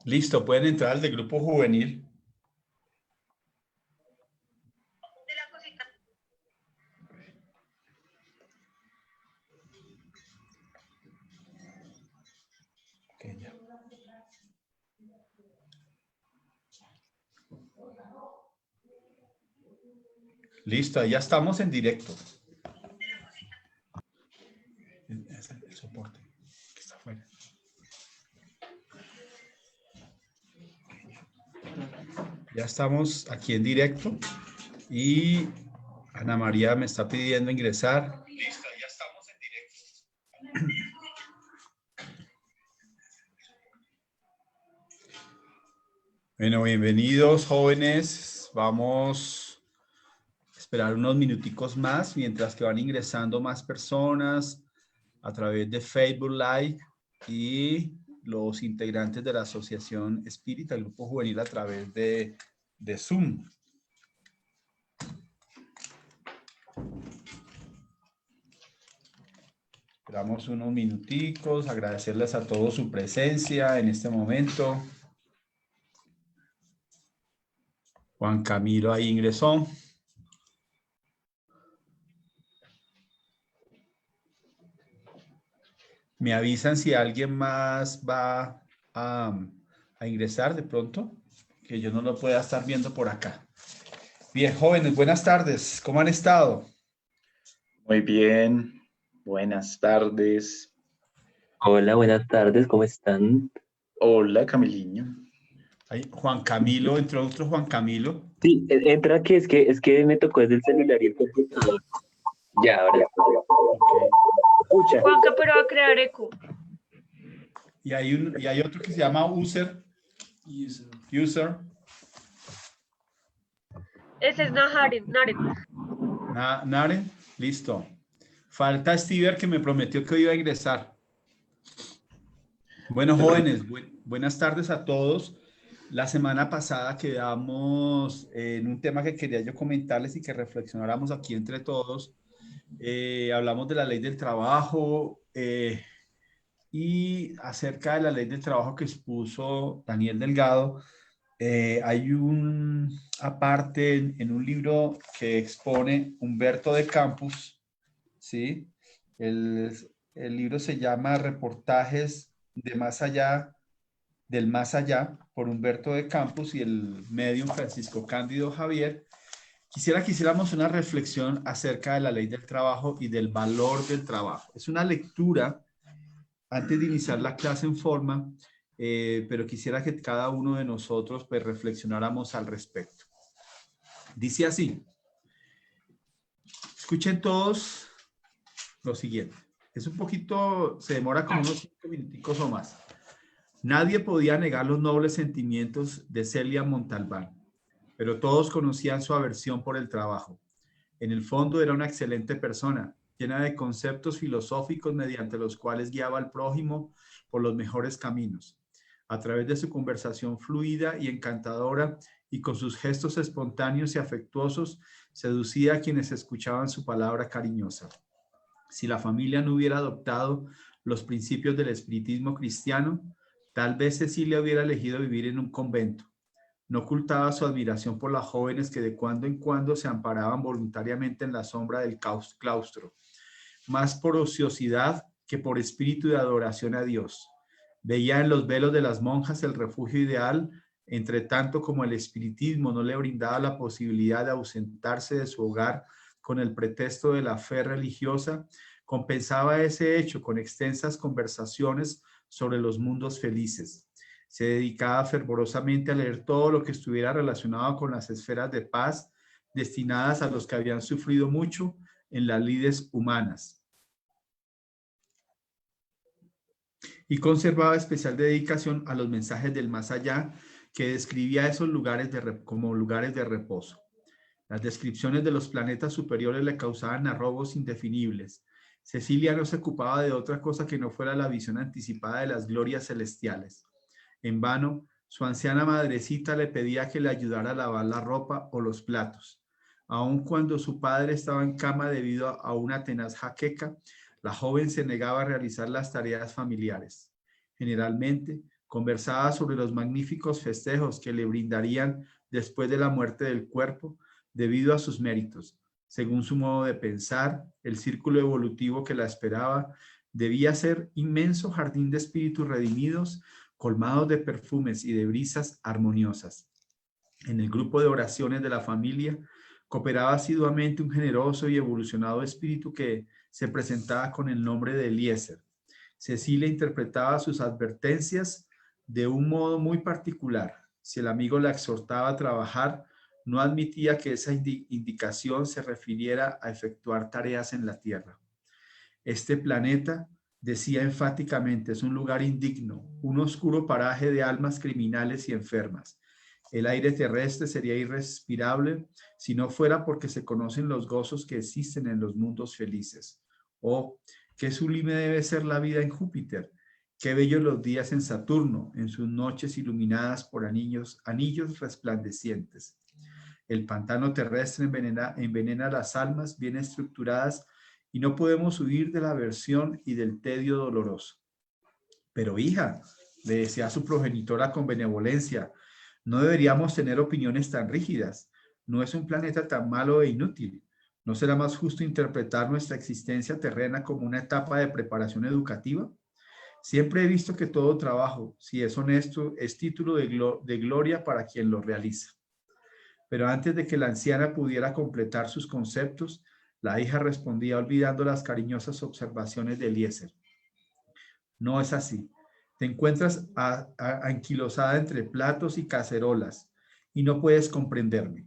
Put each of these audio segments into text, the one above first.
Listo, pueden entrar al de grupo juvenil. Okay, ya. Listo, ya estamos en directo. Es el soporte que está afuera. Ya estamos aquí en directo y Ana María me está pidiendo ingresar. Listo, ya estamos en directo. Bueno, bienvenidos jóvenes. Vamos a esperar unos minuticos más mientras que van ingresando más personas a través de Facebook Live y los integrantes de la Asociación Espírita, el Grupo Juvenil, a través de Zoom. Esperamos unos minuticos, agradecerles a todos su presencia en este momento. Juan Camilo ahí ingresó. Me avisan si alguien más va a ingresar de pronto, que yo no lo pueda estar viendo por acá. Bien, jóvenes, buenas tardes. ¿Cómo han estado? Muy bien, buenas tardes. Hola, buenas tardes, ¿cómo están? Hola, Camiliño. Ahí, Juan Camilo, entró otro Juan Camilo. Sí, entra que es que me tocó desde el celular y el computador. Ya, ahora. Okay. Escucha. Juanca, pero va a crear eco. Y hay otro que se llama User. Ese es Naren. Naren, listo. Falta Stever, que me prometió que hoy iba a ingresar. Bueno, jóvenes, buenas tardes a todos. La semana pasada quedamos en un tema que quería yo comentarles y que reflexionáramos aquí entre todos. Hablamos de la ley del trabajo y acerca de la ley del trabajo que expuso Daniel Delgado. Hay aparte en un libro que expone Humberto de Campos, ¿sí? El libro se llama Reportajes de Más Allá, del Más Allá, por Humberto de Campos y el medium Francisco Cándido Javier. Quisiera que hiciéramos una reflexión acerca de la ley del trabajo y del valor del trabajo. Es una lectura antes de iniciar la clase en forma, pero quisiera que cada uno de nosotros pues reflexionáramos al respecto. Dice así, escuchen todos lo siguiente. Es un poquito, se demora como unos 5 minuticos o más. Nadie podía negar los nobles sentimientos de Celia Montalbán, pero todos conocían su aversión por el trabajo. En el fondo era una excelente persona, llena de conceptos filosóficos mediante los cuales guiaba al prójimo por los mejores caminos. A través de su conversación fluida y encantadora y con sus gestos espontáneos y afectuosos, seducía a quienes escuchaban su palabra cariñosa. Si la familia no hubiera adoptado los principios del espiritismo cristiano, tal vez Cecilia hubiera elegido vivir en un convento. No ocultaba su admiración por las jóvenes que de cuando en cuando se amparaban voluntariamente en la sombra del claustro, más por ociosidad que por espíritu de adoración a Dios. Veía en los velos de las monjas el refugio ideal, entre tanto como el espiritismo no le brindaba la posibilidad de ausentarse de su hogar con el pretexto de la fe religiosa, compensaba ese hecho con extensas conversaciones sobre los mundos felices. Se dedicaba fervorosamente a leer todo lo que estuviera relacionado con las esferas de paz destinadas a los que habían sufrido mucho en las lides humanas. Y conservaba especial dedicación a los mensajes del más allá, que describía esos lugares como lugares de reposo. Las descripciones de los planetas superiores le causaban arrobos indefinibles. Cecilia no se ocupaba de otra cosa que no fuera la visión anticipada de las glorias celestiales. En vano, su anciana madrecita le pedía que le ayudara a lavar la ropa o los platos. Aun cuando su padre estaba en cama debido a una tenaz jaqueca, la joven se negaba a realizar las tareas familiares. Generalmente, Conversaba sobre los magníficos festejos que le brindarían después de la muerte del cuerpo debido a sus méritos. Según su modo de pensar, el círculo evolutivo que la esperaba debía ser inmenso jardín de espíritus redimidos, colmados de perfumes y de brisas armoniosas. En el grupo de oraciones de la familia cooperaba asiduamente un generoso y evolucionado espíritu que se presentaba con el nombre de Eliezer. Cecilia interpretaba sus advertencias de un modo muy particular. Si el amigo la exhortaba a trabajar, no admitía que esa indicación se refiriera a efectuar tareas en la tierra. Este planeta, decía enfáticamente, es un lugar indigno, un oscuro paraje de almas criminales y enfermas. El aire terrestre sería irrespirable si no fuera porque se conocen los gozos que existen en los mundos felices. Oh, qué sublime debe ser la vida en Júpiter. Qué bellos los días en Saturno, en sus noches iluminadas por anillos resplandecientes. El pantano terrestre envenena las almas bien estructuradas y no podemos huir de la aversión y del tedio doloroso. Pero hija, le decía a su progenitora con benevolencia, no deberíamos tener opiniones tan rígidas. No es un planeta tan malo e inútil. ¿No será más justo interpretar nuestra existencia terrena como una etapa de preparación educativa? Siempre he visto que todo trabajo, si es honesto, es título de gloria para quien lo realiza. Pero antes de que la anciana pudiera completar sus conceptos, la hija respondía olvidando las cariñosas observaciones de Eliezer. No es así. Te encuentras anquilosada entre platos y cacerolas y no puedes comprenderme.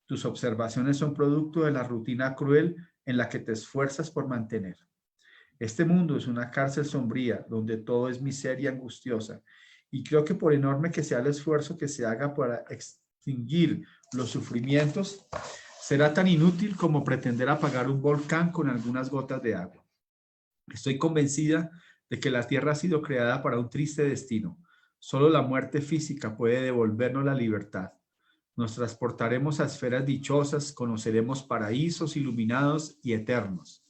Tus observaciones son producto de la rutina cruel en la que te esfuerzas por mantener. Este mundo es una cárcel sombría donde todo es miseria angustiosa y creo que por enorme que sea el esfuerzo que se haga para extinguir los sufrimientos, será tan inútil como pretender apagar un volcán con algunas gotas de agua. Estoy convencida de que la tierra ha sido creada para un triste destino. Solo la muerte física puede devolvernos la libertad. Nos transportaremos a esferas dichosas, conoceremos paraísos iluminados y eternos.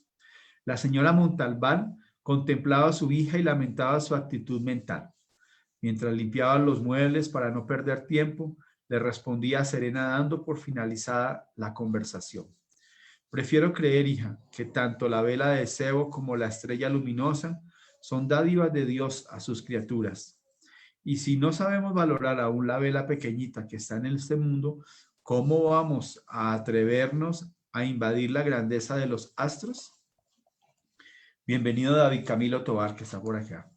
La señora Montalbán contemplaba a su hija y lamentaba su actitud mental. Mientras limpiaba los muebles para no perder tiempo, le respondía serena dando por finalizada la conversación. Prefiero creer, hija, que tanto la vela de cebo como la estrella luminosa son dádivas de Dios a sus criaturas. Y si no sabemos valorar aún la vela pequeñita que está en este mundo, ¿cómo vamos a atrevernos a invadir la grandeza de los astros? Bienvenido David Camilo Tobar, que está por acá.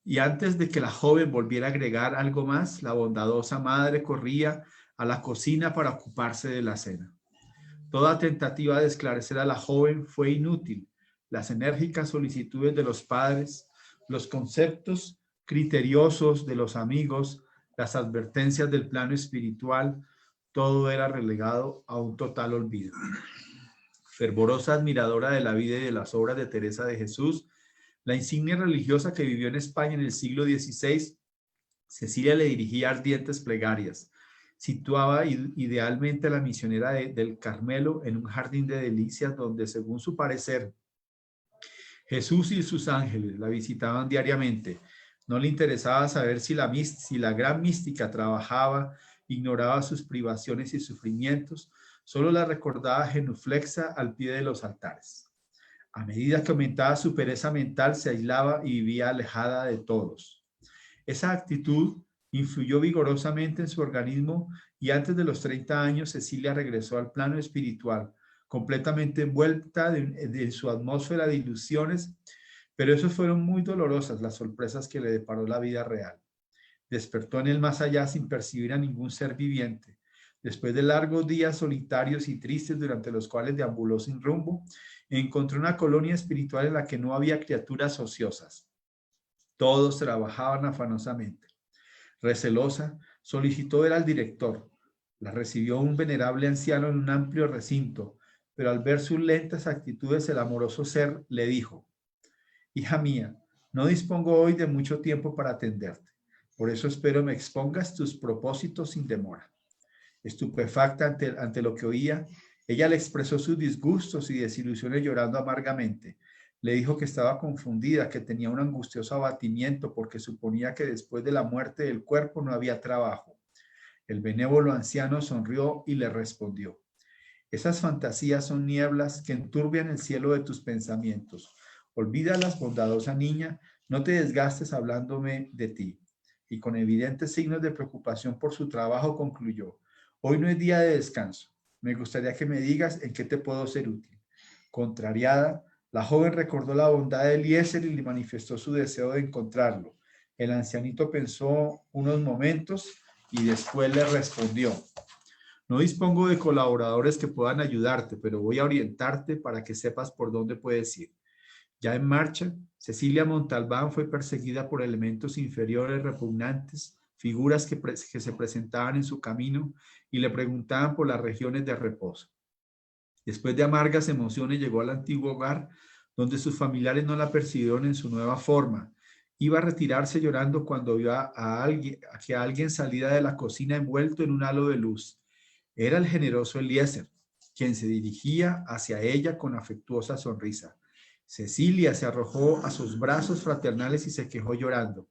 Y antes de que la joven volviera a agregar algo más, la bondadosa madre corría a la cocina para ocuparse de la cena. Toda tentativa de esclarecer a la joven fue inútil. Las enérgicas solicitudes de los padres, los conceptos criteriosos de los amigos, las advertencias del plano espiritual, todo era relegado a un total olvido. Fervorosa admiradora de la vida y de las obras de Teresa de Jesús, la insignia religiosa que vivió en España en el siglo XVI, Cecilia le dirigía ardientes plegarias. Situaba idealmente a la misionera del Carmelo en un jardín de delicias donde, según su parecer, Jesús y sus ángeles la visitaban diariamente. No le interesaba saber si la gran mística trabajaba, ignoraba sus privaciones y sufrimientos, solo la recordaba genuflexa al pie de los altares. A medida que aumentaba su pereza mental, se aislaba y vivía alejada de todos. Esa actitud influyó vigorosamente en su organismo y antes de los 30 años Cecilia regresó al plano espiritual, completamente envuelta de su atmósfera de ilusiones, pero eso fueron muy dolorosas las sorpresas que le deparó la vida real. Despertó en el más allá sin percibir a ningún ser viviente. Después de largos días solitarios y tristes durante los cuales deambuló sin rumbo, encontró una colonia espiritual en la que no había criaturas ociosas. Todos trabajaban afanosamente. Recelosa, solicitó ver al director. La recibió un venerable anciano en un amplio recinto, pero al ver sus lentas actitudes, el amoroso ser le dijo: hija mía, no dispongo hoy de mucho tiempo para atenderte. Por eso espero me expongas tus propósitos sin demora. Estupefacta ante lo que oía, ella le expresó sus disgustos y desilusiones llorando amargamente. Le dijo que estaba confundida, que tenía un angustioso abatimiento porque suponía que después de la muerte del cuerpo no había trabajo. El benévolo anciano sonrió y le respondió: esas fantasías son nieblas que enturbian el cielo de tus pensamientos. Olvídalas, bondadosa niña, no te desgastes hablándome de ti. Y con evidentes signos de preocupación por su trabajo concluyó: hoy no es día de descanso. Me gustaría que me digas en qué te puedo ser útil. Contrariada, la joven recordó la bondad de Eliezer y le manifestó su deseo de encontrarlo. El ancianito pensó unos momentos y después le respondió: no dispongo de colaboradores que puedan ayudarte, pero voy a orientarte para que sepas por dónde puedes ir. Ya en marcha, Cecilia Montalbán fue perseguida por elementos inferiores repugnantes, figuras que se presentaban en su camino y le preguntaban por las regiones de reposo. Después de amargas emociones llegó al antiguo hogar, donde sus familiares no la percibieron en su nueva forma. Iba a retirarse llorando cuando vio a alguien salida de la cocina envuelto en un halo de luz. Era el generoso Eliezer, quien se dirigía hacia ella con afectuosa sonrisa. Cecilia se arrojó a sus brazos fraternales y se quejó llorando: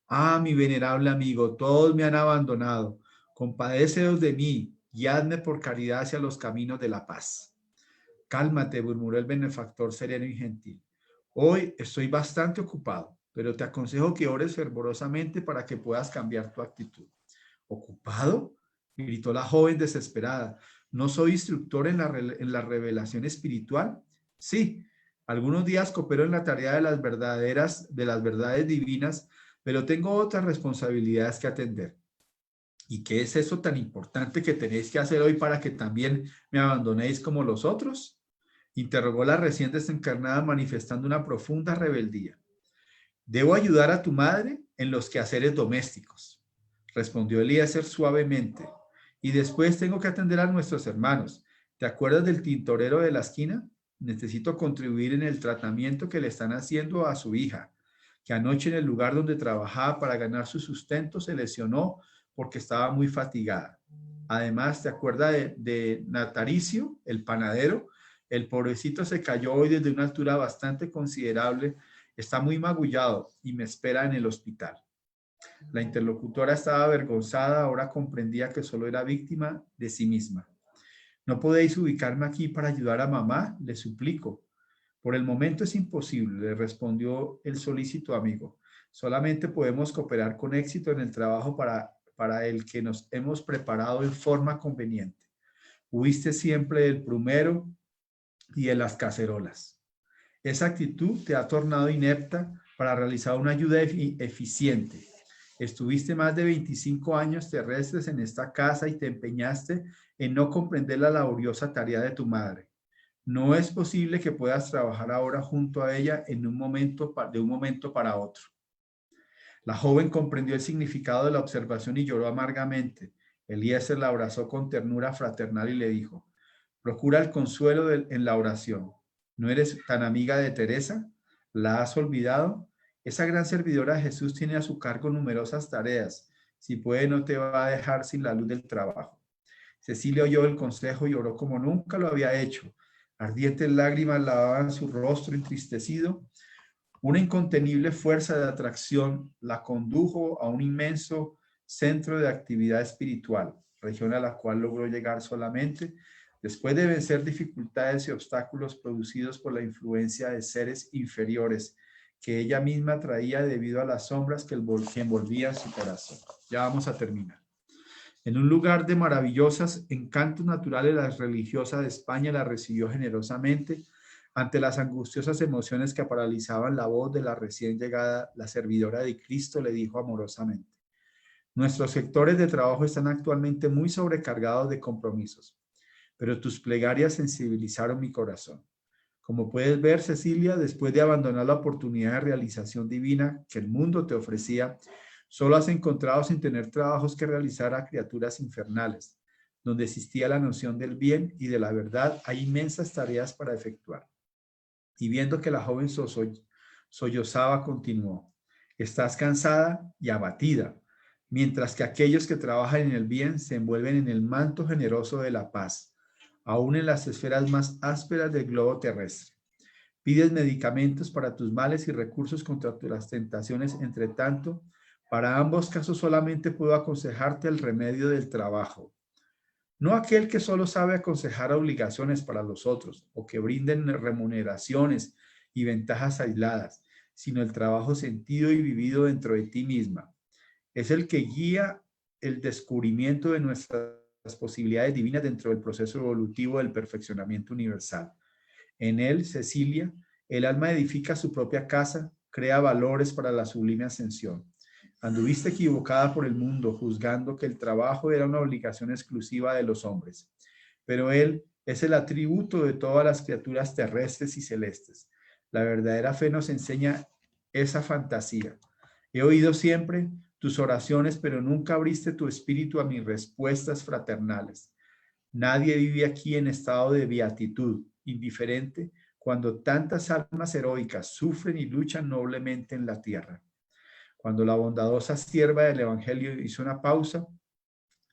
ah, mi venerable amigo, todos me han abandonado. Compadéceos de mí, guiadme por caridad hacia los caminos de la paz. Cálmate, murmuró el benefactor sereno y gentil. Hoy estoy bastante ocupado, pero te aconsejo que ores fervorosamente para que puedas cambiar tu actitud. ¿Ocupado?, gritó la joven desesperada. ¿No soy instructor en la revelación espiritual? Sí, algunos días coopero en la tarea de las verdades divinas, pero tengo otras responsabilidades que atender. ¿Y qué es eso tan importante que tenéis que hacer hoy para que también me abandonéis como los otros?, interrogó la recién desencarnada, manifestando una profunda rebeldía. Debo ayudar a tu madre en los quehaceres domésticos, respondió Eliezer suavemente, y después tengo que atender a nuestros hermanos. ¿Te acuerdas del tintorero de la esquina? Necesito contribuir en el tratamiento que le están haciendo a su hija, que anoche en el lugar donde trabajaba para ganar su sustento se lesionó porque estaba muy fatigada. Además, ¿te acuerdas de Nataricio, el panadero? El pobrecito se cayó hoy desde una altura bastante considerable, está muy magullado y me espera en el hospital. La interlocutora estaba avergonzada, ahora comprendía que solo era víctima de sí misma. ¿No podéis ubicarme aquí para ayudar a mamá? Le suplico. Por el momento es imposible, le respondió el solícito amigo. Solamente podemos cooperar con éxito en el trabajo para el que nos hemos preparado en forma conveniente. Huiste siempre del plumero y de las cacerolas. Esa actitud te ha tornado inepta para realizar una ayuda eficiente. Estuviste más de 25 años terrestres en esta casa y te empeñaste en no comprender la laboriosa tarea de tu madre. No es posible que puedas trabajar ahora junto a ella de un momento para otro. La joven comprendió el significado de la observación y lloró amargamente. Eliezer la abrazó con ternura fraternal y le dijo: procura el consuelo en la oración. ¿No eres tan amiga de Teresa? ¿La has olvidado? Esa gran servidora de Jesús tiene a su cargo numerosas tareas. Si puede, no te va a dejar sin la luz del trabajo. Cecilia oyó el consejo y oró como nunca lo había hecho. Ardientes lágrimas lavaban su rostro entristecido. Una incontenible fuerza de atracción la condujo a un inmenso centro de actividad espiritual, región a la cual logró llegar solamente después de vencer dificultades y obstáculos producidos por la influencia de seres inferiores que ella misma traía debido a las sombras que envolvían su corazón. Ya vamos a terminar. En un lugar de maravillosos encantos naturales, la religiosa de España la recibió generosamente. Ante las angustiosas emociones que paralizaban la voz de la recién llegada, la servidora de Cristo le dijo amorosamente: nuestros sectores de trabajo están actualmente muy sobrecargados de compromisos, pero tus plegarias sensibilizaron mi corazón. Como puedes ver, Cecilia, después de abandonar la oportunidad de realización divina que el mundo te ofrecía, solo has encontrado sin tener trabajos que realizar a criaturas infernales. Donde existía la noción del bien y de la verdad, hay inmensas tareas para efectuar. Y viendo que la joven sollozaba, continuó: estás cansada y abatida, mientras que aquellos que trabajan en el bien se envuelven en el manto generoso de la paz, aún en las esferas más ásperas del globo terrestre. Pides medicamentos para tus males y recursos contra las tentaciones. Entre tanto, para ambos casos solamente puedo aconsejarte el remedio del trabajo. No aquel que solo sabe aconsejar obligaciones para los otros o que brinden remuneraciones y ventajas aisladas, sino el trabajo sentido y vivido dentro de ti misma. Es el que guía el descubrimiento de nuestras posibilidades divinas dentro del proceso evolutivo del perfeccionamiento universal. En él, Cecilia, el alma edifica su propia casa, crea valores para la sublime ascensión. Anduviste equivocada por el mundo, juzgando que el trabajo era una obligación exclusiva de los hombres. Pero él es el atributo de todas las criaturas terrestres y celestes. La verdadera fe nos enseña esa fantasía. He oído siempre tus oraciones, pero nunca abriste tu espíritu a mis respuestas fraternales. Nadie vive aquí en estado de beatitud, indiferente, cuando tantas almas heroicas sufren y luchan noblemente en la tierra. Cuando la bondadosa sierva del Evangelio hizo una pausa,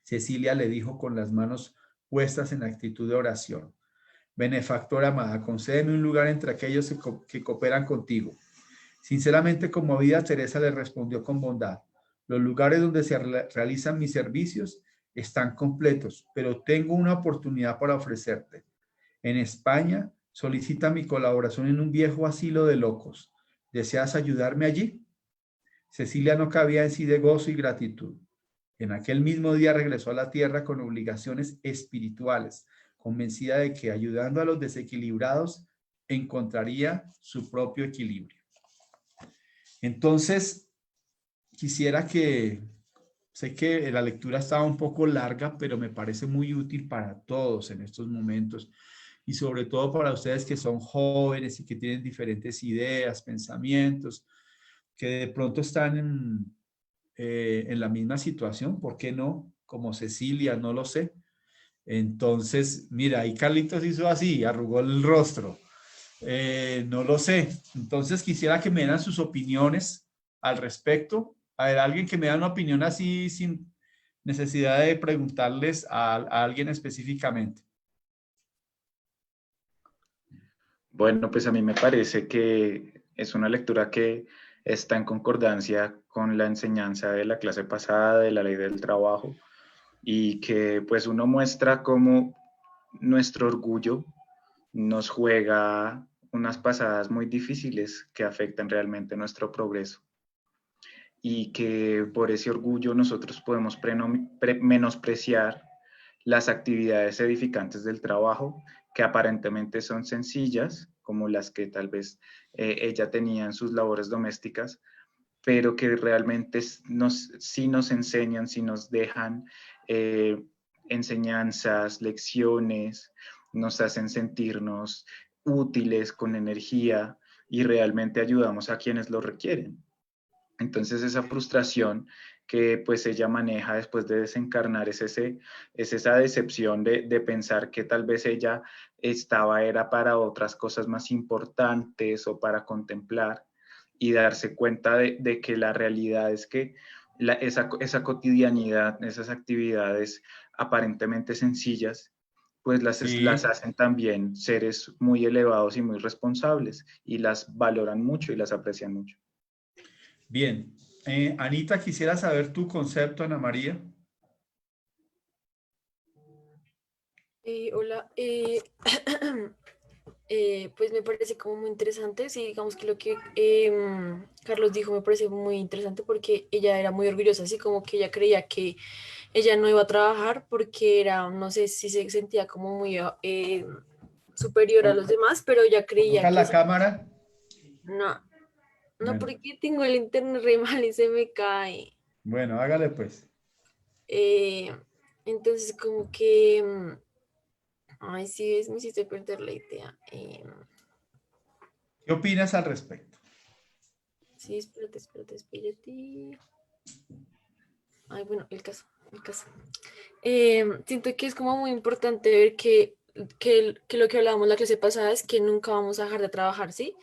Cecilia le dijo con las manos puestas en actitud de oración: benefactora amada, concédeme un lugar entre aquellos que cooperan contigo. Sinceramente conmovida, Teresa le respondió con bondad: los lugares donde se realizan mis servicios están completos, pero tengo una oportunidad para ofrecerte. En España solicita mi colaboración en un viejo asilo de locos. ¿Deseas ayudarme allí? Cecilia no cabía en sí de gozo y gratitud. En aquel mismo día regresó a la tierra con obligaciones espirituales, convencida de que ayudando a los desequilibrados encontraría su propio equilibrio. Entonces, quisiera sé que la lectura estaba un poco larga, pero me parece muy útil para todos en estos momentos y sobre todo para ustedes que son jóvenes y que tienen diferentes ideas, pensamientos, que de pronto están en la misma situación, ¿por qué no? Como Cecilia, no lo sé. Entonces, mira, ahí Carlitos hizo así, arrugó el rostro. No lo sé. Entonces quisiera que me dieran sus opiniones al respecto. A ver, alguien que me da una opinión así sin necesidad de preguntarles a alguien específicamente. Bueno, pues a mí me parece que es una lectura que está en concordancia con la enseñanza de la clase pasada de la ley del trabajo y que pues uno muestra cómo nuestro orgullo nos juega unas pasadas muy difíciles que afectan realmente nuestro progreso y que por ese orgullo nosotros podemos menospreciar las actividades edificantes del trabajo que aparentemente son sencillas, como las que tal vez ella tenía en sus labores domésticas, pero que realmente sí nos enseñan, sí nos dejan enseñanzas, lecciones, nos hacen sentirnos útiles, con energía y realmente ayudamos a quienes lo requieren. Entonces esa frustración que pues ella maneja después de desencarnar es esa decepción de pensar que tal vez ella era para otras cosas más importantes o para contemplar y darse cuenta de que la realidad es que esa cotidianidad, esas actividades aparentemente sencillas, pues las Sí, hacen también seres muy elevados y muy responsables y las valoran mucho y las aprecian mucho. bien. Anita, quisiera saber tu concepto, Ana María. Hola, pues me parece como muy interesante, sí, digamos que lo que Carlos dijo me parece muy interesante porque ella era muy orgullosa, así como que ella creía que ella no iba a trabajar porque era, no sé si se sentía como muy superior a los demás, pero ella creía Coloca que la cámara. no, no, Bueno, porque tengo el internet re mal y se me cae. bueno, hágale pues. Eh, entonces como que, ay, sí, me hiciste perder la idea. ¿Qué opinas al respecto? Sí, espérate. Ay, bueno, el caso. Siento que es como muy importante ver que lo que hablábamos la clase pasada es que nunca vamos a dejar de trabajar, ¿sí?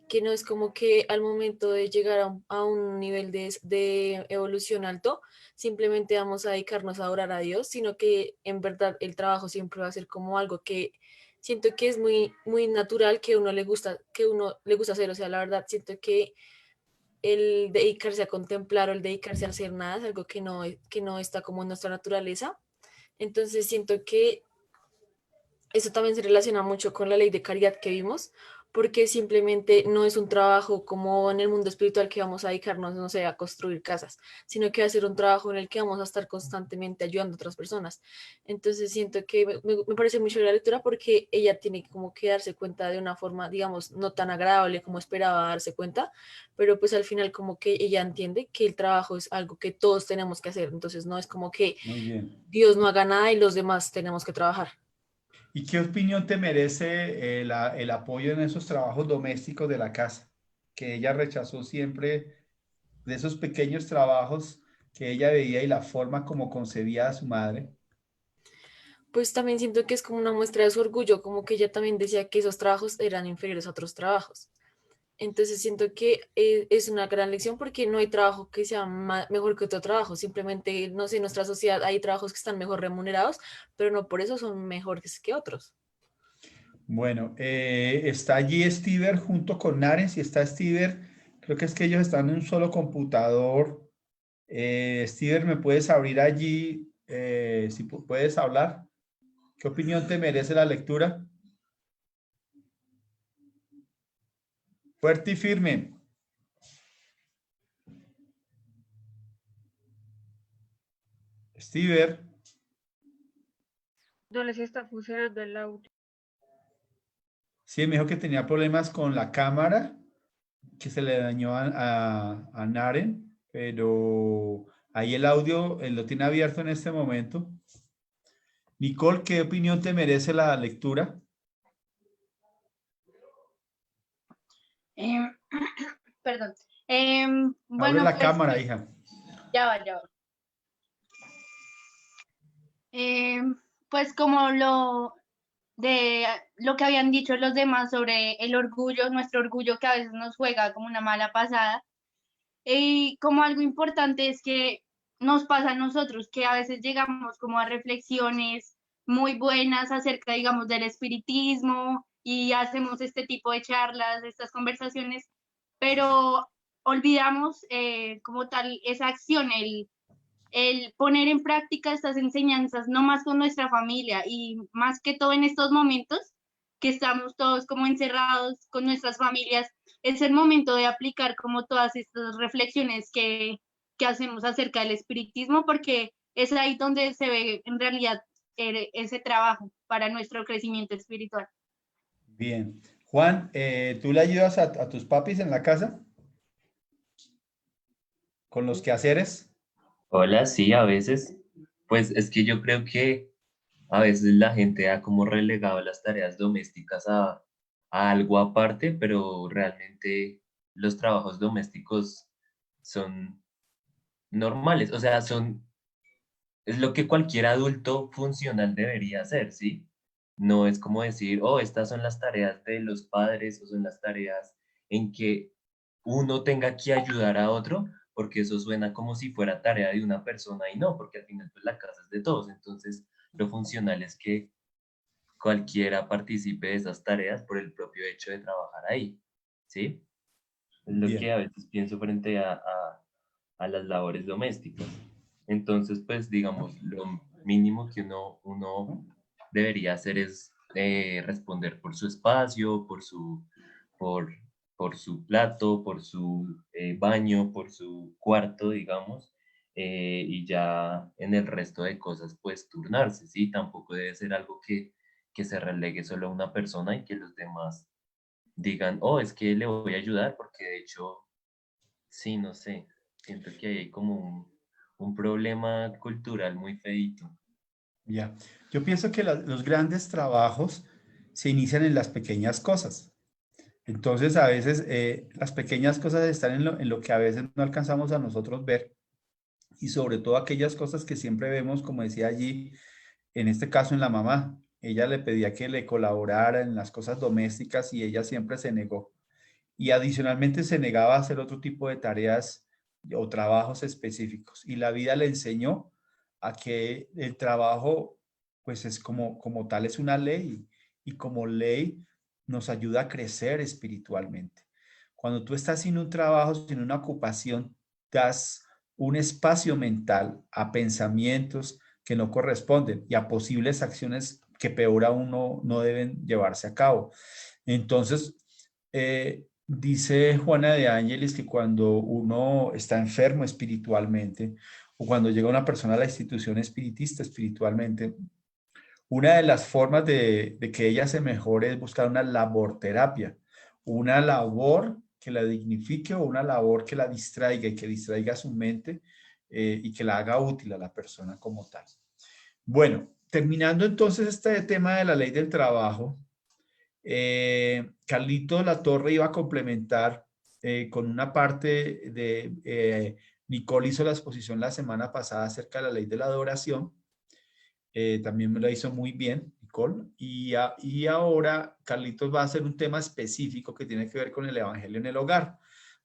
Que no es como que al momento de llegar a un nivel de evolución alto, simplemente vamos a dedicarnos a orar a Dios, sino que en verdad el trabajo siempre va a ser como algo que siento que es muy, muy natural que uno le gusta hacer. O sea, la verdad, siento que el dedicarse a contemplar o el dedicarse a hacer nada es algo que no está como en nuestra naturaleza. Entonces siento que eso también se relaciona mucho con la ley de caridad que vimos, porque simplemente no es un trabajo como en el mundo espiritual que vamos a dedicarnos, no sé, a construir casas, sino que va a ser un trabajo en el que vamos a estar constantemente ayudando a otras personas. Entonces siento que me parece mucho la lectura porque ella tiene como que darse cuenta de una forma, digamos, no tan agradable como esperaba darse cuenta, pero pues al final como que ella entiende que el trabajo es algo que todos tenemos que hacer. Entonces no es como que Muy bien. Dios no haga nada y los demás tenemos que trabajar. ¿Y qué opinión te merece el apoyo en esos trabajos domésticos de la casa? Que ella rechazó siempre de esos pequeños trabajos que ella veía y la forma como concebía a su madre. Pues también siento que es como una muestra de su orgullo, como que ella también decía que esos trabajos eran inferiores a otros trabajos. Entonces siento que es una gran lección porque no hay trabajo que sea mejor que otro trabajo. Simplemente, no sé, en nuestra sociedad hay trabajos que están mejor remunerados, pero no por eso son mejores que otros. Bueno, está allí Stever junto con Naren. Si está Stever, creo que es que ellos están en un solo computador. Stever, ¿me puedes abrir allí? Si puedes hablar. ¿Qué opinión te merece la lectura? Fuerte y firme. Stever. No les está funcionando el audio. Sí, me dijo que tenía problemas con la cámara, que se le dañó a Naren, pero ahí el audio lo tiene abierto en este momento. Nicole, ¿qué opinión te merece la lectura? Eh, perdón. Abre Bueno, la pues cámara, hija. ya va, ya va. Pues como de lo que habían dicho los demás sobre el orgullo, nuestro orgullo que a veces nos juega como una mala pasada. Y como algo importante es que nos pasa a nosotros, que a veces llegamos como a reflexiones muy buenas acerca, digamos, del espiritismo y hacemos este tipo de charlas, estas conversaciones, pero olvidamos como tal esa acción, el poner en práctica estas enseñanzas, no más con nuestra familia y más que todo en estos momentos que estamos todos como encerrados con nuestras familias, es el momento de aplicar como todas estas reflexiones que hacemos acerca del espiritismo, porque es ahí donde se ve en realidad ese trabajo para nuestro crecimiento espiritual. Bien. Juan, ¿tú le ayudas a tus papis en la casa con los quehaceres? Hola, sí, a veces. Pues es que yo creo que a veces la gente ha como relegado las tareas domésticas a algo aparte, pero realmente los trabajos domésticos son normales, o sea, es lo que cualquier adulto funcional debería hacer, ¿sí? No es como decir, oh, estas son las tareas de los padres o son las tareas en que uno tenga que ayudar a otro, porque eso suena como si fuera tarea de una persona y no, porque al final pues la casa es de todos. Entonces, lo funcional es que cualquiera participe de esas tareas por el propio hecho de trabajar ahí, ¿sí? Es lo que Bien. a veces pienso frente a las labores domésticas. Entonces, pues digamos, lo mínimo que uno debería hacer es responder por su espacio, por, por su plato, por su baño, por su cuarto, digamos, y ya en el resto de cosas, pues turnarse, ¿sí? Tampoco debe ser algo que se relegue solo a una persona y que los demás digan, oh, es que le voy a ayudar, porque de hecho, sí, no sé, siento que hay como un problema cultural muy feíto. Ya. Yo pienso que los grandes trabajos se inician en las pequeñas cosas. Entonces, a veces las pequeñas cosas están en lo que a veces no alcanzamos a nosotros ver y sobre todo aquellas cosas que siempre vemos, como decía allí, en este caso en la mamá. Ella le pedía que le colaborara en las cosas domésticas y ella siempre se negó. Y adicionalmente se negaba a hacer otro tipo de tareas o trabajos específicos. Y la vida le enseñó a que el trabajo, pues es como tal, es una ley y como ley nos ayuda a crecer espiritualmente. Cuando tú estás sin un trabajo, sin una ocupación, das un espacio mental a pensamientos que no corresponden y a posibles acciones que peor aún no deben llevarse a cabo. Entonces, dice Juana de Ángeles que cuando uno está enfermo espiritualmente o cuando llega una persona a la institución espiritista espiritualmente, una de las formas de que ella se mejore es buscar una laborterapia, una labor que la dignifique o una labor que la distraiga y que distraiga su mente y que la haga útil a la persona como tal. Bueno, terminando entonces este tema de la ley del trabajo, Carlito Latorre iba a complementar con una parte de, Nicole hizo la exposición la semana pasada acerca de la ley de la adoración, también me lo hizo muy bien, Nicole, y ahora Carlitos va a hacer un tema específico que tiene que ver con el evangelio en el hogar.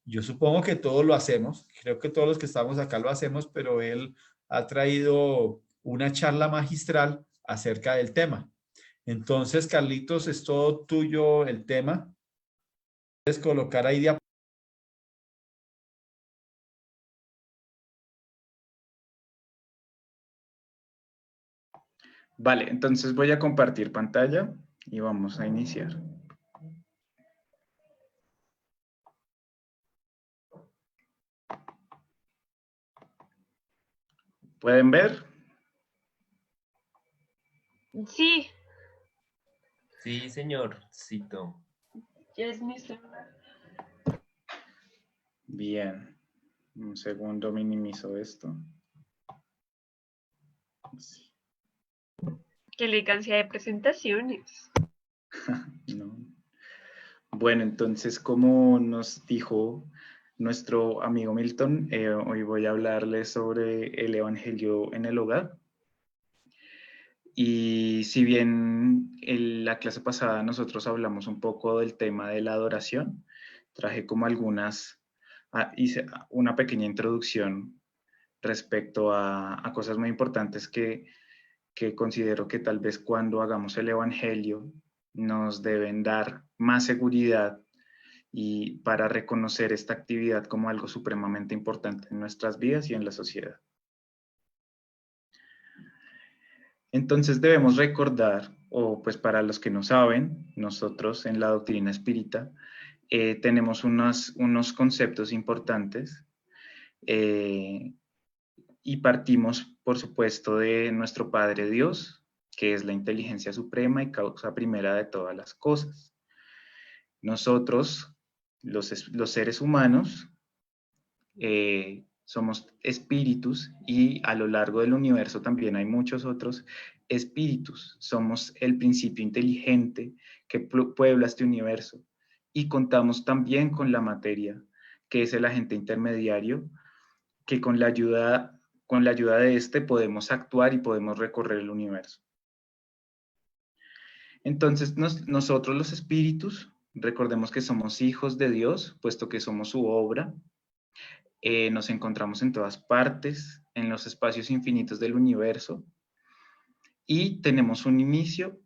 Yo supongo que todos lo hacemos, creo que todos los que estamos acá lo hacemos, pero él ha traído una charla magistral acerca del tema. Entonces, Carlitos, es todo tuyo el tema. Puedes colocar ahí de. Vale, entonces voy a compartir pantalla y vamos a iniciar. ¿Pueden ver? Sí, Sí, señor Cito. ya es mi celular. Bien. Un segundo, minimizo esto. Sí. Qué elegancia de presentaciones. No. Bueno, entonces, como nos dijo nuestro amigo Milton, hoy voy a hablarles sobre el Evangelio en el hogar. Y si bien en la clase pasada nosotros hablamos un poco del tema de la adoración, traje como hice una pequeña introducción respecto a cosas muy importantes que considero que tal vez cuando hagamos el Evangelio nos deben dar más seguridad y para reconocer esta actividad como algo supremamente importante en nuestras vidas y en la sociedad. Entonces debemos recordar, o pues para los que no saben, nosotros en la doctrina espírita tenemos unos conceptos importantes y partimos, por supuesto, de nuestro Padre Dios, que es la inteligencia suprema y causa primera de todas las cosas. Nosotros, los seres humanos, somos espíritus y a lo largo del universo también hay muchos otros espíritus. Somos el principio inteligente que puebla este universo y contamos también con la materia, que es el agente intermediario, que con la ayuda de este podemos actuar y podemos recorrer el universo. Entonces, nosotros los espíritus, recordemos que somos hijos de Dios, puesto que somos su obra. Nos encontramos en todas partes, en los espacios infinitos del universo, y tenemos un inicio,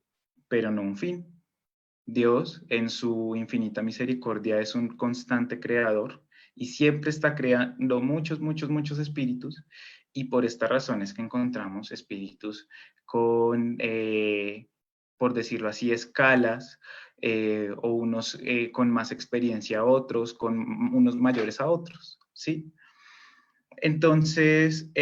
pero no un fin. Dios, en su infinita misericordia, es un constante creador y siempre está creando muchos, muchos, muchos espíritus, y por esta razón es que encontramos espíritus con, por decirlo así, escalas, o unos con más experiencia a otros, con unos mayores a otros, ¿sí? Entonces,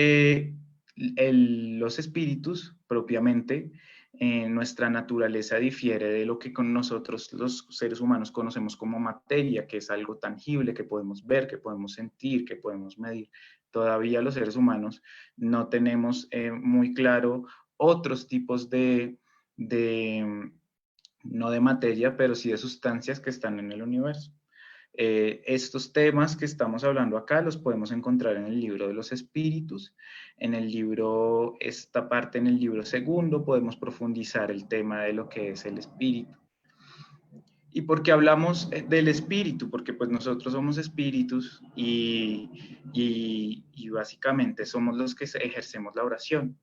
los espíritus propiamente, nuestra naturaleza difiere de lo que con nosotros los seres humanos conocemos como materia, que es algo tangible, que podemos ver, que podemos sentir, que podemos medir. Todavía los seres humanos no tenemos muy claro otros tipos no de materia, pero sí de sustancias que están en el universo. Estos temas que estamos hablando acá los podemos encontrar en el libro de los espíritus, esta parte en el libro segundo, podemos profundizar el tema de lo que es el espíritu. ¿Y por qué hablamos del espíritu? Porque pues nosotros somos espíritus y básicamente somos los que ejercemos la oración.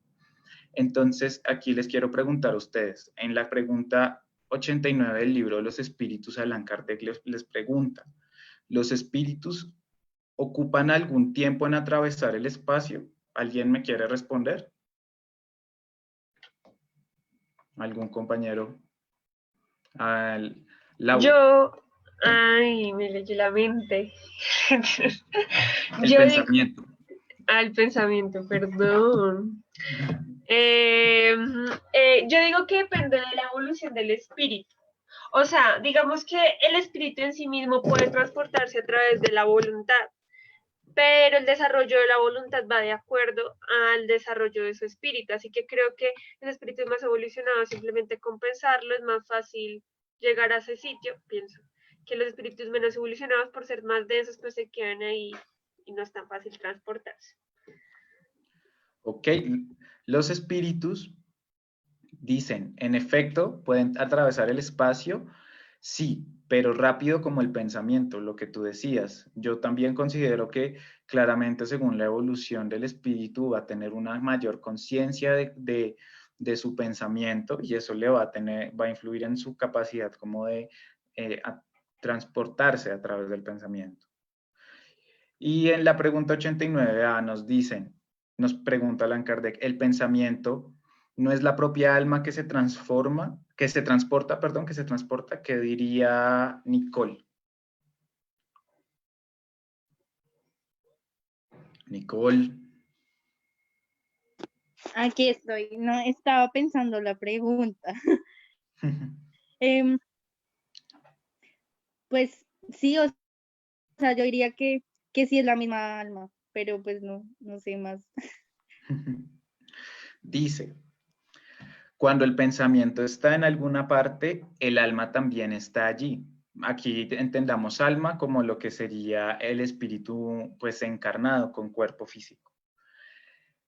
Entonces, aquí les quiero preguntar a ustedes, en la pregunta 89 del libro de los espíritus, Allan Kardec les pregunta, ¿los espíritus ocupan algún tiempo en atravesar el espacio? ¿Alguien me quiere responder? ¿Algún compañero? Yo, ay, me leyó la mente. El Yo pensamiento. Al pensamiento, perdón. Yo digo que depende de la evolución del espíritu. O sea, digamos que el espíritu en sí mismo puede transportarse a través de la voluntad, pero el desarrollo de la voluntad va de acuerdo al desarrollo de su espíritu. Así que creo que el espíritu más evolucionado, simplemente compensarlo, es más fácil llegar a ese sitio, pienso, que los espíritus menos evolucionados, por ser más densos, pues se quedan ahí y no es tan fácil transportarse. Ok, los espíritus dicen, en efecto, pueden atravesar el espacio, sí, pero rápido como el pensamiento, lo que tú decías. Yo también considero que claramente según la evolución del espíritu va a tener una mayor conciencia de su pensamiento y eso le va a influir en su capacidad como de transportarse a través del pensamiento. Y en la pregunta 89A nos pregunta Allan Kardec, ¿el pensamiento no es la propia alma que se transforma, que se transporta, perdón, que se transporta? ¿Qué diría Nicole? Nicole. Aquí estoy, no estaba pensando la pregunta. Pues sí, o sea, yo diría que sí es la misma alma, pero pues no sé más. Dice, cuando el pensamiento está en alguna parte, el alma también está allí. Aquí entendamos alma como lo que sería el espíritu pues encarnado con cuerpo físico.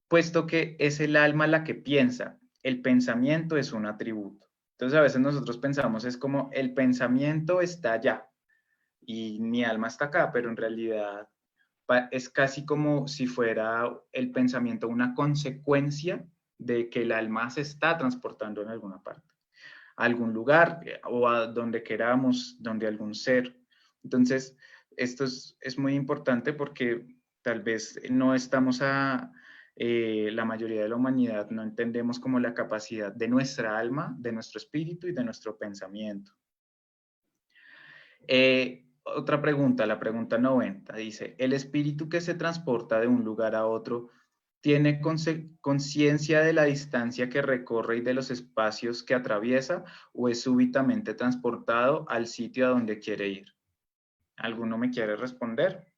Puesto que es el alma la que piensa, el pensamiento es un atributo. Entonces a veces nosotros pensamos es como el pensamiento está allá y mi alma está acá, pero en realidad es casi como si fuera el pensamiento una consecuencia de que el alma se está transportando en alguna parte, a algún lugar o a donde queramos, donde algún ser. Entonces, esto es muy importante porque tal vez no estamos la mayoría de la humanidad no entendemos como la capacidad de nuestra alma, de nuestro espíritu y de nuestro pensamiento. Otra pregunta, la pregunta 90, dice, ¿el espíritu que se transporta de un lugar a otro tiene conciencia de la distancia que recorre y de los espacios que atraviesa o es súbitamente transportado al sitio a donde quiere ir? ¿Alguno me quiere responder?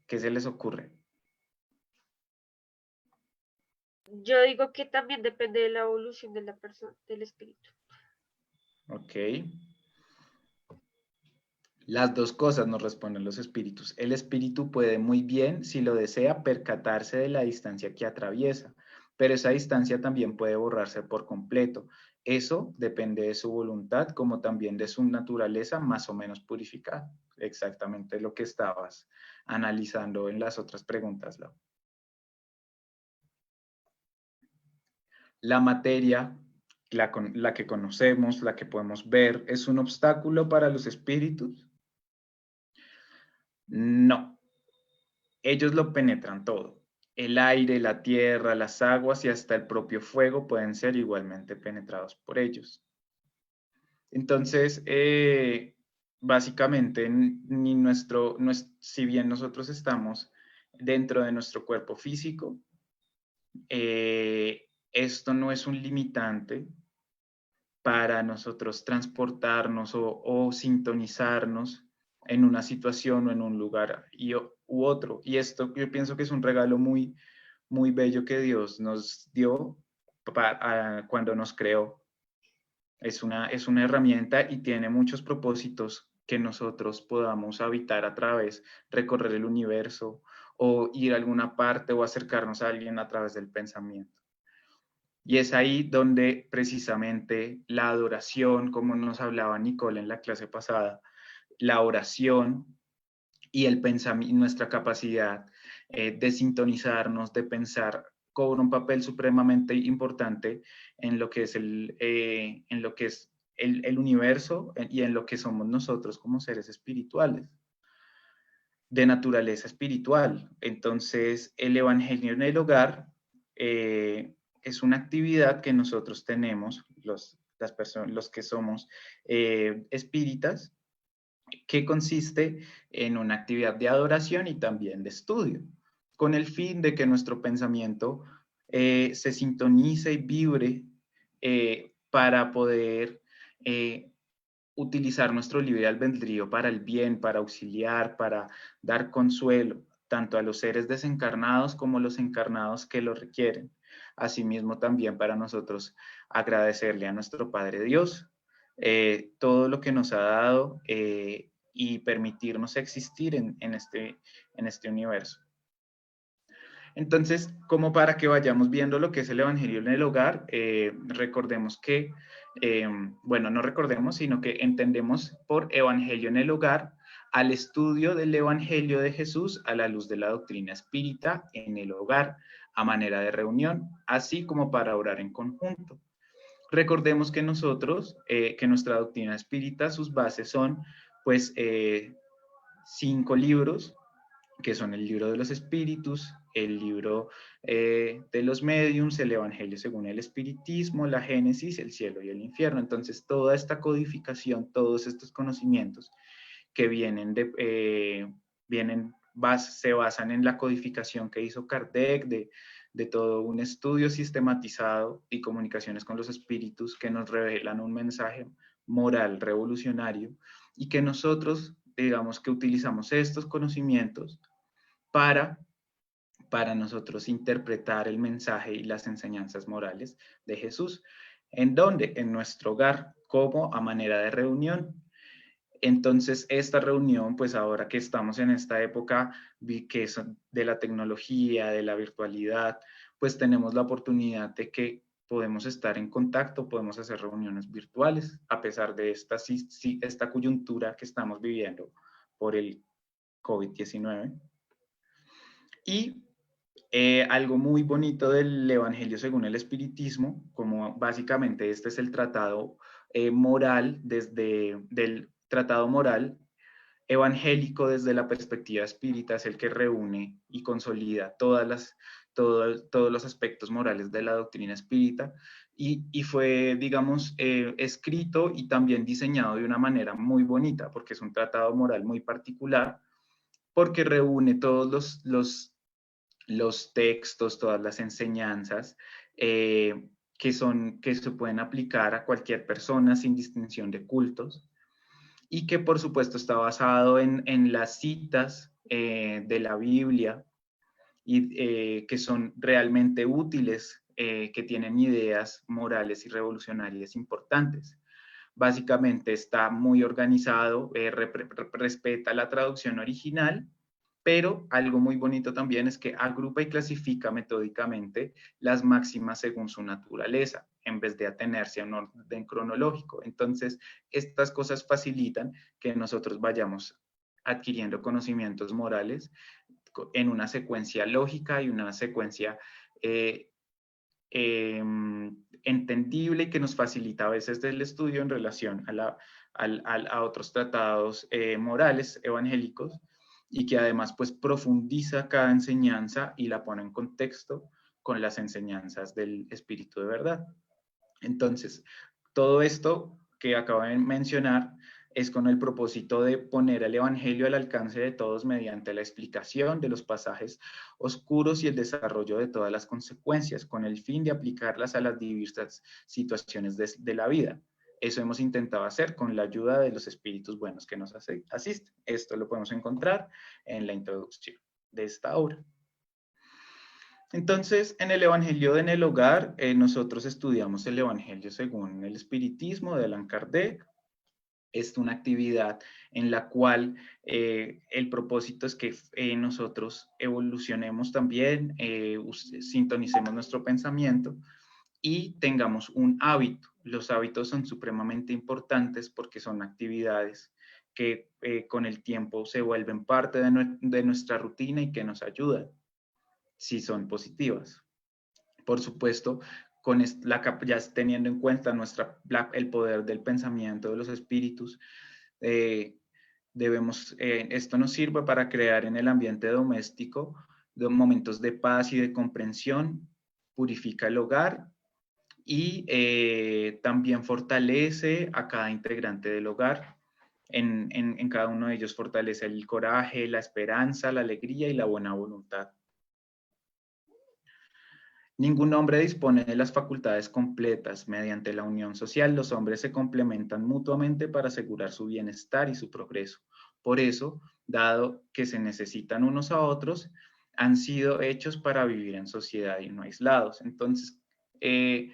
¿Qué se les ocurre? Yo digo que también depende de la evolución de la persona, del espíritu. Ok. Las dos cosas nos responden los espíritus. El espíritu puede muy bien, si lo desea, percatarse de la distancia que atraviesa, pero esa distancia también puede borrarse por completo. Eso depende de su voluntad, como también de su naturaleza más o menos purificada. Exactamente lo que estabas analizando en las otras preguntas, Lau. La materia, la que conocemos, la que podemos ver, ¿es un obstáculo para los espíritus? No, ellos lo penetran todo. El aire, la tierra, las aguas y hasta el propio fuego pueden ser igualmente penetrados por ellos. Entonces, básicamente, si bien nosotros estamos dentro de nuestro cuerpo físico, esto no es un limitante para nosotros transportarnos o sintonizarnos en una situación o en un lugar u otro. Y esto yo pienso que es un regalo muy, muy bello que Dios nos dio cuando nos creó. Es una herramienta y tiene muchos propósitos que nosotros podamos habitar a través, recorrer el universo o ir a alguna parte o acercarnos a alguien a través del pensamiento. Y es ahí donde precisamente la adoración, como nos hablaba Nicole en la clase pasada, la oración y el pensamiento, nuestra capacidad de sintonizarnos, de pensar cobra un papel supremamente importante en lo que es el universo y en lo que somos nosotros como seres espirituales, de naturaleza espiritual. Entonces, el Evangelio en el hogar es una actividad que nosotros tenemos, los que somos espíritas, que consiste en una actividad de adoración y también de estudio, con el fin de que nuestro pensamiento se sintonice y vibre para poder utilizar nuestro libre albedrío para el bien, para auxiliar, para dar consuelo, tanto a los seres desencarnados como a los encarnados que lo requieren. Asimismo, también para nosotros agradecerle a nuestro Padre Dios todo lo que nos ha dado y permitirnos existir en este universo. Entonces, como para que vayamos viendo lo que es el Evangelio en el hogar, recordemos que, bueno, no recordemos, sino que entendemos por Evangelio en el hogar al estudio del Evangelio de Jesús a la luz de la doctrina espírita en el hogar, a manera de reunión, así como para orar en conjunto. Recordemos que nosotros, que nuestra doctrina espírita, sus bases son, pues, 5 libros, que son el libro de los espíritus, el libro de los médiums, el Evangelio según el espiritismo, la Génesis, el cielo y el infierno. Entonces, toda esta codificación, todos estos conocimientos que se basan en la codificación que hizo Kardec, de todo un estudio sistematizado y comunicaciones con los espíritus que nos revelan un mensaje moral revolucionario y que nosotros, digamos que utilizamos estos conocimientos para nosotros interpretar el mensaje y las enseñanzas morales de Jesús. ¿En dónde? En nuestro hogar, como a manera de reunión. Entonces, esta reunión, pues ahora que estamos en esta época que es de la tecnología, de la virtualidad, pues tenemos la oportunidad de que podemos estar en contacto, podemos hacer reuniones virtuales, a pesar de esta coyuntura que estamos viviendo por el COVID-19. Y algo muy bonito del Evangelio según el Espiritismo, como básicamente este es el tratado moral, del tratado moral evangélico desde la perspectiva espírita, es el que reúne y consolida todos los aspectos morales de la doctrina espírita y fue, digamos, escrito y también diseñado de una manera muy bonita, porque es un tratado moral muy particular, porque reúne todos los textos, todas las enseñanzas que se pueden aplicar a cualquier persona sin distinción de cultos y que por supuesto está basado en las citas de la Biblia y que son realmente útiles, que tienen ideas morales y revolucionarias importantes. Básicamente está muy organizado, respeta la traducción original, pero algo muy bonito también es que agrupa y clasifica metódicamente las máximas según su naturaleza, en vez de atenerse a un orden cronológico. Entonces, estas cosas facilitan que nosotros vayamos adquiriendo conocimientos morales en una secuencia lógica y una secuencia entendible y que nos facilita a veces el estudio en relación a otros tratados morales evangélicos, y que además pues profundiza cada enseñanza y la pone en contexto con las enseñanzas del Espíritu de verdad. Entonces, todo esto que acabo de mencionar es con el propósito de poner el Evangelio al alcance de todos mediante la explicación de los pasajes oscuros y el desarrollo de todas las consecuencias, con el fin de aplicarlas a las diversas situaciones de la vida. Eso hemos intentado hacer con la ayuda de los espíritus buenos que nos asisten. Esto lo podemos encontrar en la introducción de esta obra. Entonces, en el Evangelio en el hogar, nosotros estudiamos el Evangelio según el Espiritismo de Allan Kardec. Es una actividad en la cual el propósito es que nosotros evolucionemos también, sintonicemos nuestro pensamiento y tengamos un hábito. Los hábitos son supremamente importantes porque son actividades que con el tiempo se vuelven parte de nuestra rutina y que nos ayudan si son positivas. Por supuesto, ya teniendo en cuenta el poder del pensamiento de los espíritus, esto nos sirve para crear en el ambiente doméstico momentos de paz y de comprensión, purifica el hogar y también fortalece a cada integrante del hogar. En cada uno de ellos fortalece el coraje, la esperanza, la alegría y la buena voluntad. Ningún hombre dispone de las facultades completas. Mediante la unión social, los hombres se complementan mutuamente para asegurar su bienestar y su progreso. Por eso, dado que se necesitan unos a otros, han sido hechos para vivir en sociedad y no aislados. Entonces, es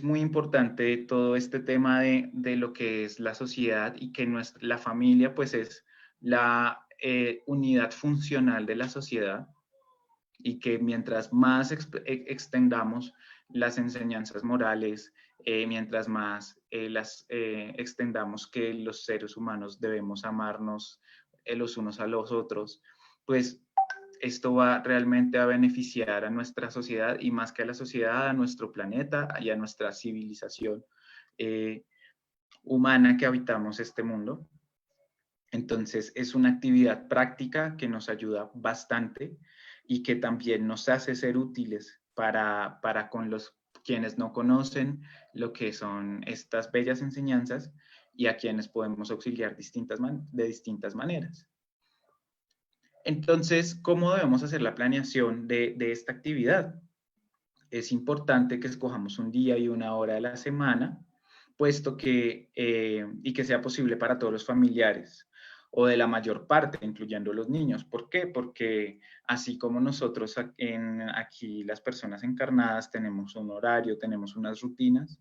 muy importante todo este tema de lo que es la sociedad y que la familia pues es la unidad funcional de la sociedad, y que mientras más extendamos las enseñanzas morales, mientras más las extendamos que los seres humanos debemos amarnos los unos a los otros, pues esto va realmente a beneficiar a nuestra sociedad y más que a la sociedad, a nuestro planeta y a nuestra civilización humana que habitamos este mundo. Entonces es una actividad práctica que nos ayuda bastante y que también nos hace ser útiles para con quienes no conocen lo que son estas bellas enseñanzas y a quienes podemos auxiliar de distintas maneras. Entonces, ¿cómo debemos hacer la planeación de esta actividad? Es importante que escojamos un día y una hora de la semana, puesto que, y que sea posible para todos los familiares, o de la mayor parte, incluyendo los niños. ¿Por qué? Porque así como nosotros aquí las personas encarnadas tenemos un horario, tenemos unas rutinas,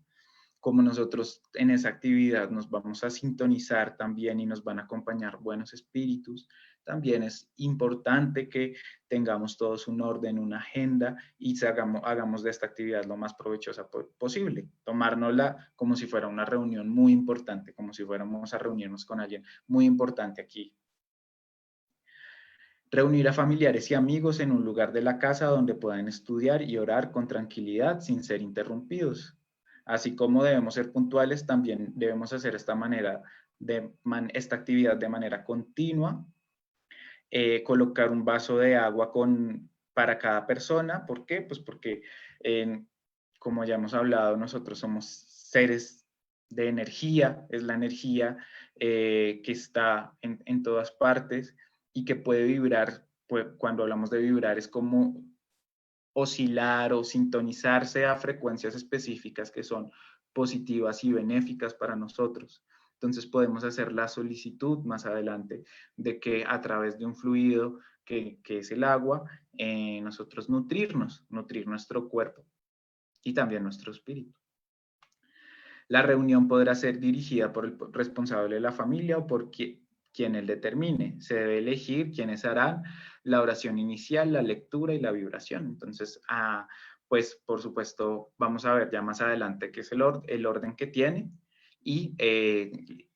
como nosotros en esa actividad nos vamos a sintonizar también y nos van a acompañar buenos espíritus, también es importante que tengamos todos un orden, una agenda y hagamos de esta actividad lo más provechosa posible. Tomárnosla como si fuera una reunión muy importante, como si fuéramos a reunirnos con alguien muy importante aquí. Reunir a familiares y amigos en un lugar de la casa donde puedan estudiar y orar con tranquilidad sin ser interrumpidos. Así como debemos ser puntuales, también debemos hacer esta actividad de manera continua. Colocar un vaso de agua para cada persona. ¿Por qué? Pues porque, como ya hemos hablado, nosotros somos seres de energía, es la energía que está en todas partes y que puede vibrar. Pues, cuando hablamos de vibrar es como oscilar o sintonizarse a frecuencias específicas que son positivas y benéficas para nosotros. Entonces podemos hacer la solicitud más adelante de que a través de un fluido que es el agua, nosotros nutrir nuestro cuerpo y también nuestro espíritu. La reunión podrá ser dirigida por el responsable de la familia o por quien él determine. Se debe elegir quiénes harán la oración inicial, la lectura y la vibración. Entonces, pues por supuesto, vamos a ver ya más adelante qué es el orden que tiene y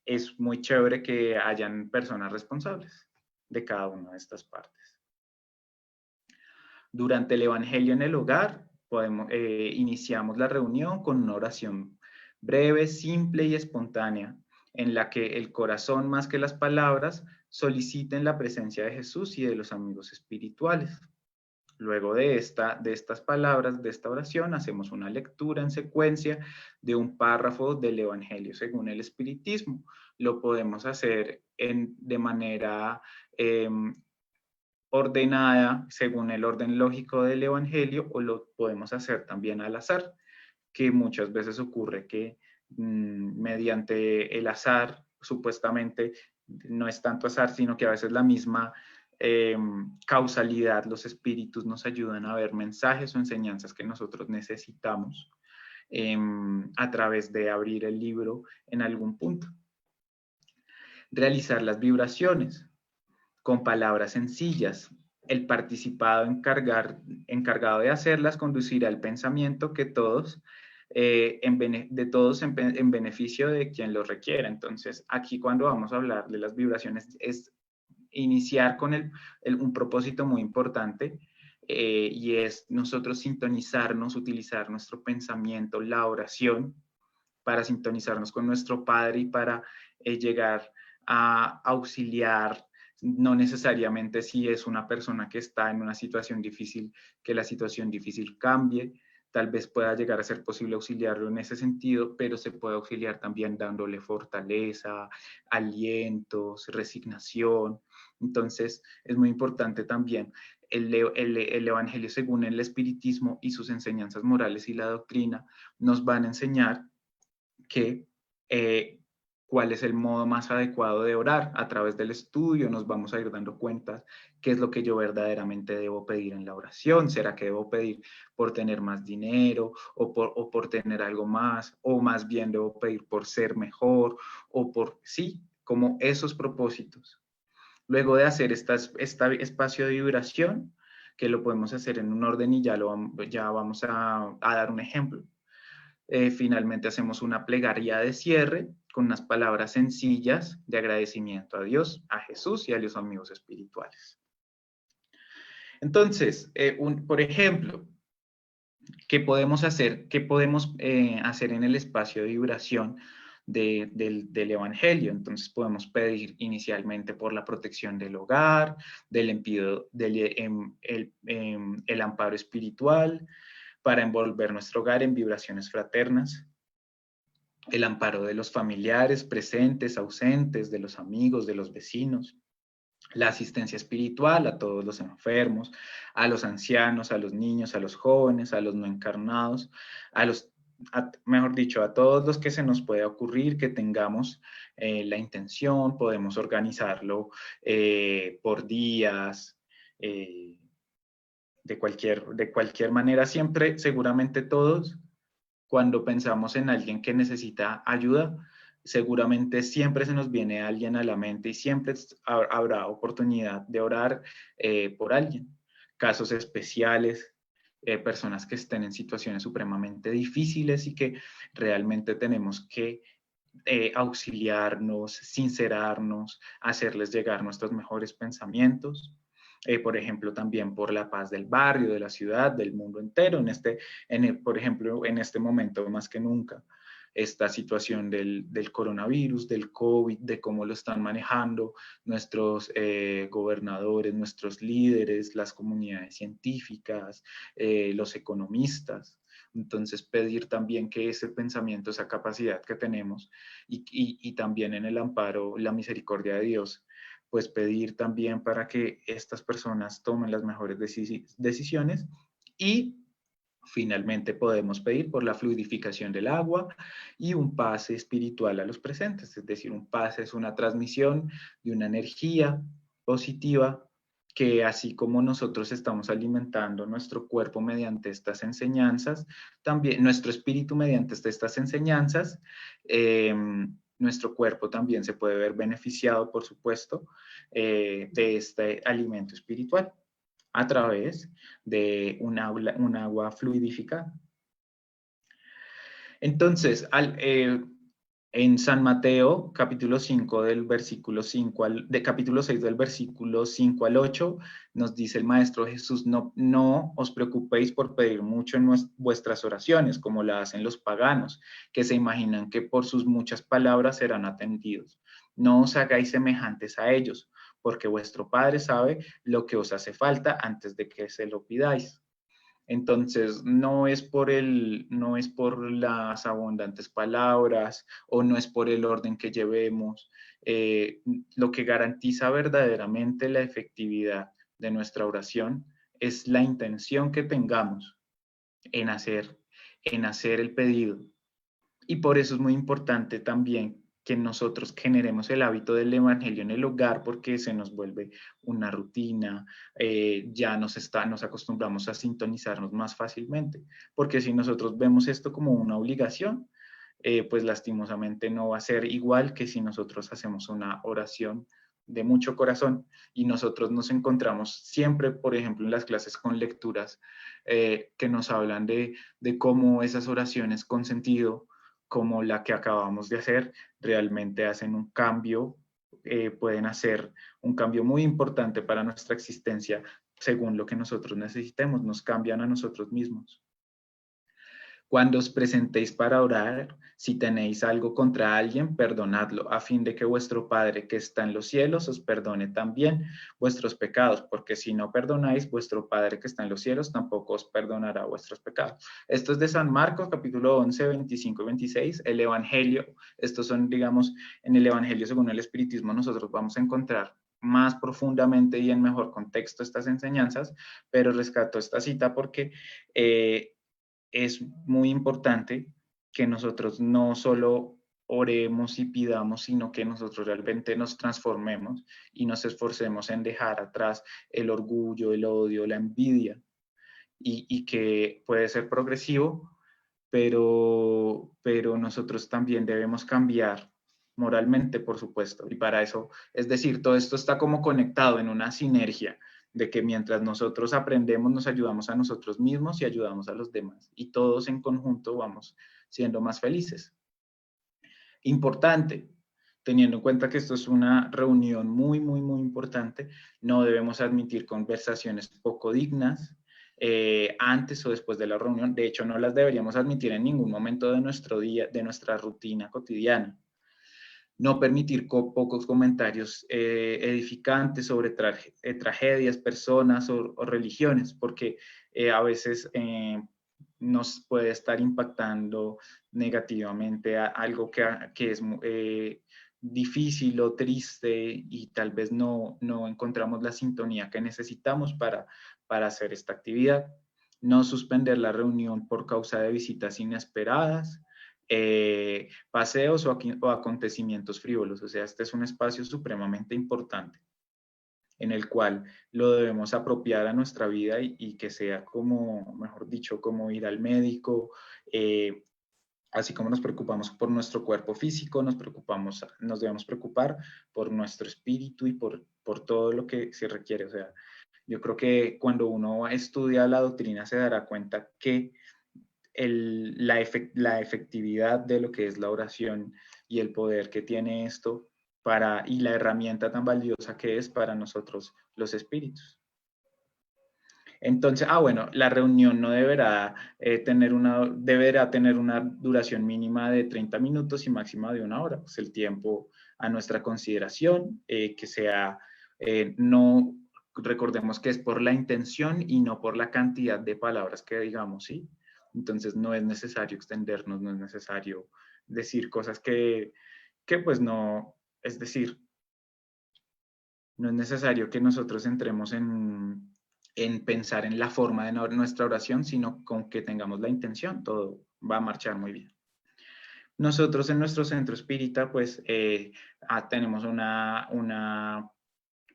es muy chévere que hayan personas responsables de cada una de estas partes. Durante el Evangelio en el hogar, iniciamos la reunión con una oración breve, simple y espontánea, en la que el corazón más que las palabras soliciten la presencia de Jesús y de los amigos espirituales. Luego de estas palabras, de esta oración, hacemos una lectura en secuencia de un párrafo del Evangelio según el Espiritismo. Lo podemos hacer de manera ordenada según el orden lógico del Evangelio o lo podemos hacer también al azar, que muchas veces ocurre que mediante el azar, supuestamente no es tanto azar, sino que a veces la misma causalidad, los espíritus nos ayudan a ver mensajes o enseñanzas que nosotros necesitamos a través de abrir el libro en algún punto. Realizar las vibraciones con palabras sencillas. El participado encargado de hacerlas conducirá el pensamiento que todos en beneficio de quien lo requiera. Entonces, aquí cuando vamos a hablar de las vibraciones es iniciar con un propósito muy importante y es nosotros sintonizarnos, utilizar nuestro pensamiento, la oración, para sintonizarnos con nuestro Padre y para llegar a auxiliar, no necesariamente si es una persona que está en una situación difícil, que la situación difícil cambie, tal vez pueda llegar a ser posible auxiliarlo en ese sentido, pero se puede auxiliar también dándole fortaleza, alientos, resignación. Entonces, es muy importante también el Evangelio según el espiritismo y sus enseñanzas morales y la doctrina nos van a enseñar que cuál es el modo más adecuado de orar. A través del estudio nos vamos a ir dando cuenta qué es lo que yo verdaderamente debo pedir en la oración. ¿Será que debo pedir por tener más dinero o por tener algo más? O más bien debo pedir por ser mejor o por, sí, como esos propósitos. Luego de hacer este espacio de vibración, que lo podemos hacer en un orden y ya vamos a dar un ejemplo. Finalmente hacemos una plegaria de cierre con unas palabras sencillas de agradecimiento a Dios, a Jesús y a los amigos espirituales. Entonces, por ejemplo, ¿qué podemos hacer? ¿Qué podemos hacer en el espacio de vibración del Evangelio? Entonces podemos pedir inicialmente por la protección del hogar, el amparo espiritual, para envolver nuestro hogar en vibraciones fraternas, el amparo de los familiares presentes, ausentes, de los amigos, de los vecinos, la asistencia espiritual a todos los enfermos, a los ancianos, a los niños, a los jóvenes, a los no encarnados, mejor dicho, a todos los que se nos pueda ocurrir que tengamos la intención, podemos organizarlo por días, de cualquier manera, siempre, seguramente todos, cuando pensamos en alguien que necesita ayuda, seguramente siempre se nos viene alguien a la mente y siempre habrá oportunidad de orar por alguien. Casos especiales, personas que estén en situaciones supremamente difíciles y que realmente tenemos que auxiliarnos, sincerarnos, hacerles llegar nuestros mejores pensamientos. Por ejemplo, también por la paz del barrio, de la ciudad, del mundo entero, por ejemplo, en este momento más que nunca, esta situación del coronavirus, del COVID, de cómo lo están manejando nuestros gobernadores, nuestros líderes, las comunidades científicas, los economistas. Entonces, pedir también que ese pensamiento, esa capacidad que tenemos y también en el amparo, la misericordia de Dios, pues pedir también para que estas personas tomen las mejores decisiones y finalmente podemos pedir por la fluidificación del agua y un pase espiritual a los presentes, es decir, un pase es una transmisión de una energía positiva que así como nosotros estamos alimentando nuestro cuerpo mediante estas enseñanzas, también nuestro espíritu mediante estas enseñanzas, nuestro cuerpo también se puede ver beneficiado, por supuesto, de este alimento espiritual a través de un agua fluidificada. Entonces, en San Mateo, capítulo 5 del versículo 5 capítulo 6 del versículo 5 al 8, nos dice el Maestro Jesús, no os preocupéis por pedir mucho en vuestras oraciones, como la hacen los paganos, que se imaginan que por sus muchas palabras serán atendidos. No os hagáis semejantes a ellos, porque vuestro Padre sabe lo que os hace falta antes de que se lo pidáis. Entonces, no es por las abundantes palabras o no es por el orden que llevemos. Lo que garantiza verdaderamente la efectividad de nuestra oración es la intención que tengamos en hacer el pedido. Y por eso es muy importante también que nosotros generemos el hábito del evangelio en el hogar, porque se nos vuelve una rutina, ya nos acostumbramos a sintonizarnos más fácilmente, porque si nosotros vemos esto como una obligación, pues lastimosamente no va a ser igual que si nosotros hacemos una oración de mucho corazón y nosotros nos encontramos siempre, por ejemplo, en las clases con lecturas que nos hablan de cómo esas oraciones con sentido, como la que acabamos de hacer, realmente hacen un cambio, pueden hacer un cambio muy importante para nuestra existencia, según lo que nosotros necesitemos, nos cambian a nosotros mismos. Cuando os presentéis para orar, si tenéis algo contra alguien, perdonadlo, a fin de que vuestro Padre que está en los cielos os perdone también vuestros pecados, porque si no perdonáis, vuestro Padre que está en los cielos tampoco os perdonará vuestros pecados. Esto es de San Marcos, capítulo 11, 25 y 26, el Evangelio. Estos son, digamos, en el Evangelio según el Espiritismo, nosotros vamos a encontrar más profundamente y en mejor contexto estas enseñanzas, pero rescato esta cita porque es muy importante que nosotros no solo oremos y pidamos, sino que nosotros realmente nos transformemos y nos esforcemos en dejar atrás el orgullo, el odio, la envidia, y que puede ser progresivo, pero nosotros también debemos cambiar moralmente, por supuesto, y para eso, es decir, todo esto está como conectado en una sinergia de que mientras nosotros aprendemos, nos ayudamos a nosotros mismos y ayudamos a los demás, y todos en conjunto vamos siendo más felices. Importante, teniendo en cuenta que esto es una reunión muy, muy, muy importante, no debemos admitir conversaciones poco dignas antes o después de la reunión. De hecho, no las deberíamos admitir en ningún momento de nuestro día, de nuestra rutina cotidiana. No permitir pocos comentarios edificantes sobre tragedias, personas o religiones, porque a veces nos puede estar impactando negativamente a algo que es difícil o triste, y tal vez no encontramos la sintonía que necesitamos para hacer esta actividad. No suspender la reunión por causa de visitas inesperadas, paseos o acontecimientos frívolos. O sea, este es un espacio supremamente importante en el cual lo debemos apropiar a nuestra vida y que sea como, mejor dicho, como ir al médico. Así como nos preocupamos por nuestro cuerpo físico, nos debemos preocupar por nuestro espíritu y por todo lo que se requiere. O sea, yo creo que cuando uno estudia la doctrina se dará cuenta que la efectividad de lo que es la oración y el poder que tiene esto y la herramienta tan valiosa que es para nosotros los espíritus. Entonces, bueno, la reunión no deberá tener una duración mínima de 30 minutos y máxima de 1 hora. Pues el tiempo a nuestra consideración, que sea, no, recordemos que es por la intención y no por la cantidad de palabras que digamos, ¿sí? Entonces no es necesario extendernos, no es necesario decir cosas que pues no, es decir, no es necesario que nosotros entremos en pensar en la forma de nuestra oración, sino con que tengamos la intención, todo va a marchar muy bien. Nosotros en nuestro centro espírita, pues, tenemos una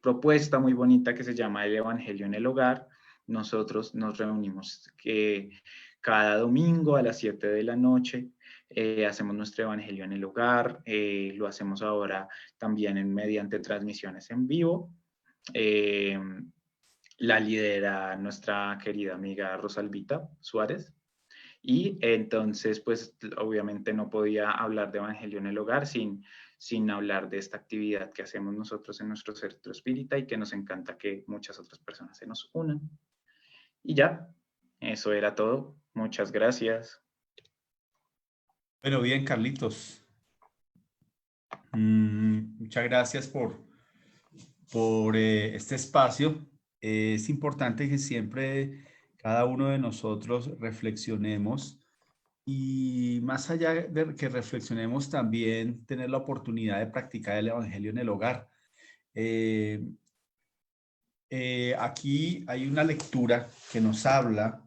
propuesta muy bonita que se llama el Evangelio en el Hogar. Nosotros nos reunimos cada domingo a las 7 de la noche, hacemos nuestro Evangelio en el Hogar, lo hacemos ahora también mediante transmisiones en vivo. La lidera nuestra querida amiga Rosalvita Suárez. Y entonces, pues, obviamente no podía hablar de Evangelio en el Hogar sin hablar de esta actividad que hacemos nosotros en nuestro centro espírita y que nos encanta que muchas otras personas se nos unan. Y ya, eso era todo. Muchas gracias. Bueno, bien, Carlitos. Muchas gracias por este espacio. Es importante que siempre cada uno de nosotros reflexionemos, y más allá de que reflexionemos, también tener la oportunidad de practicar el Evangelio en el hogar. Aquí hay una lectura que nos habla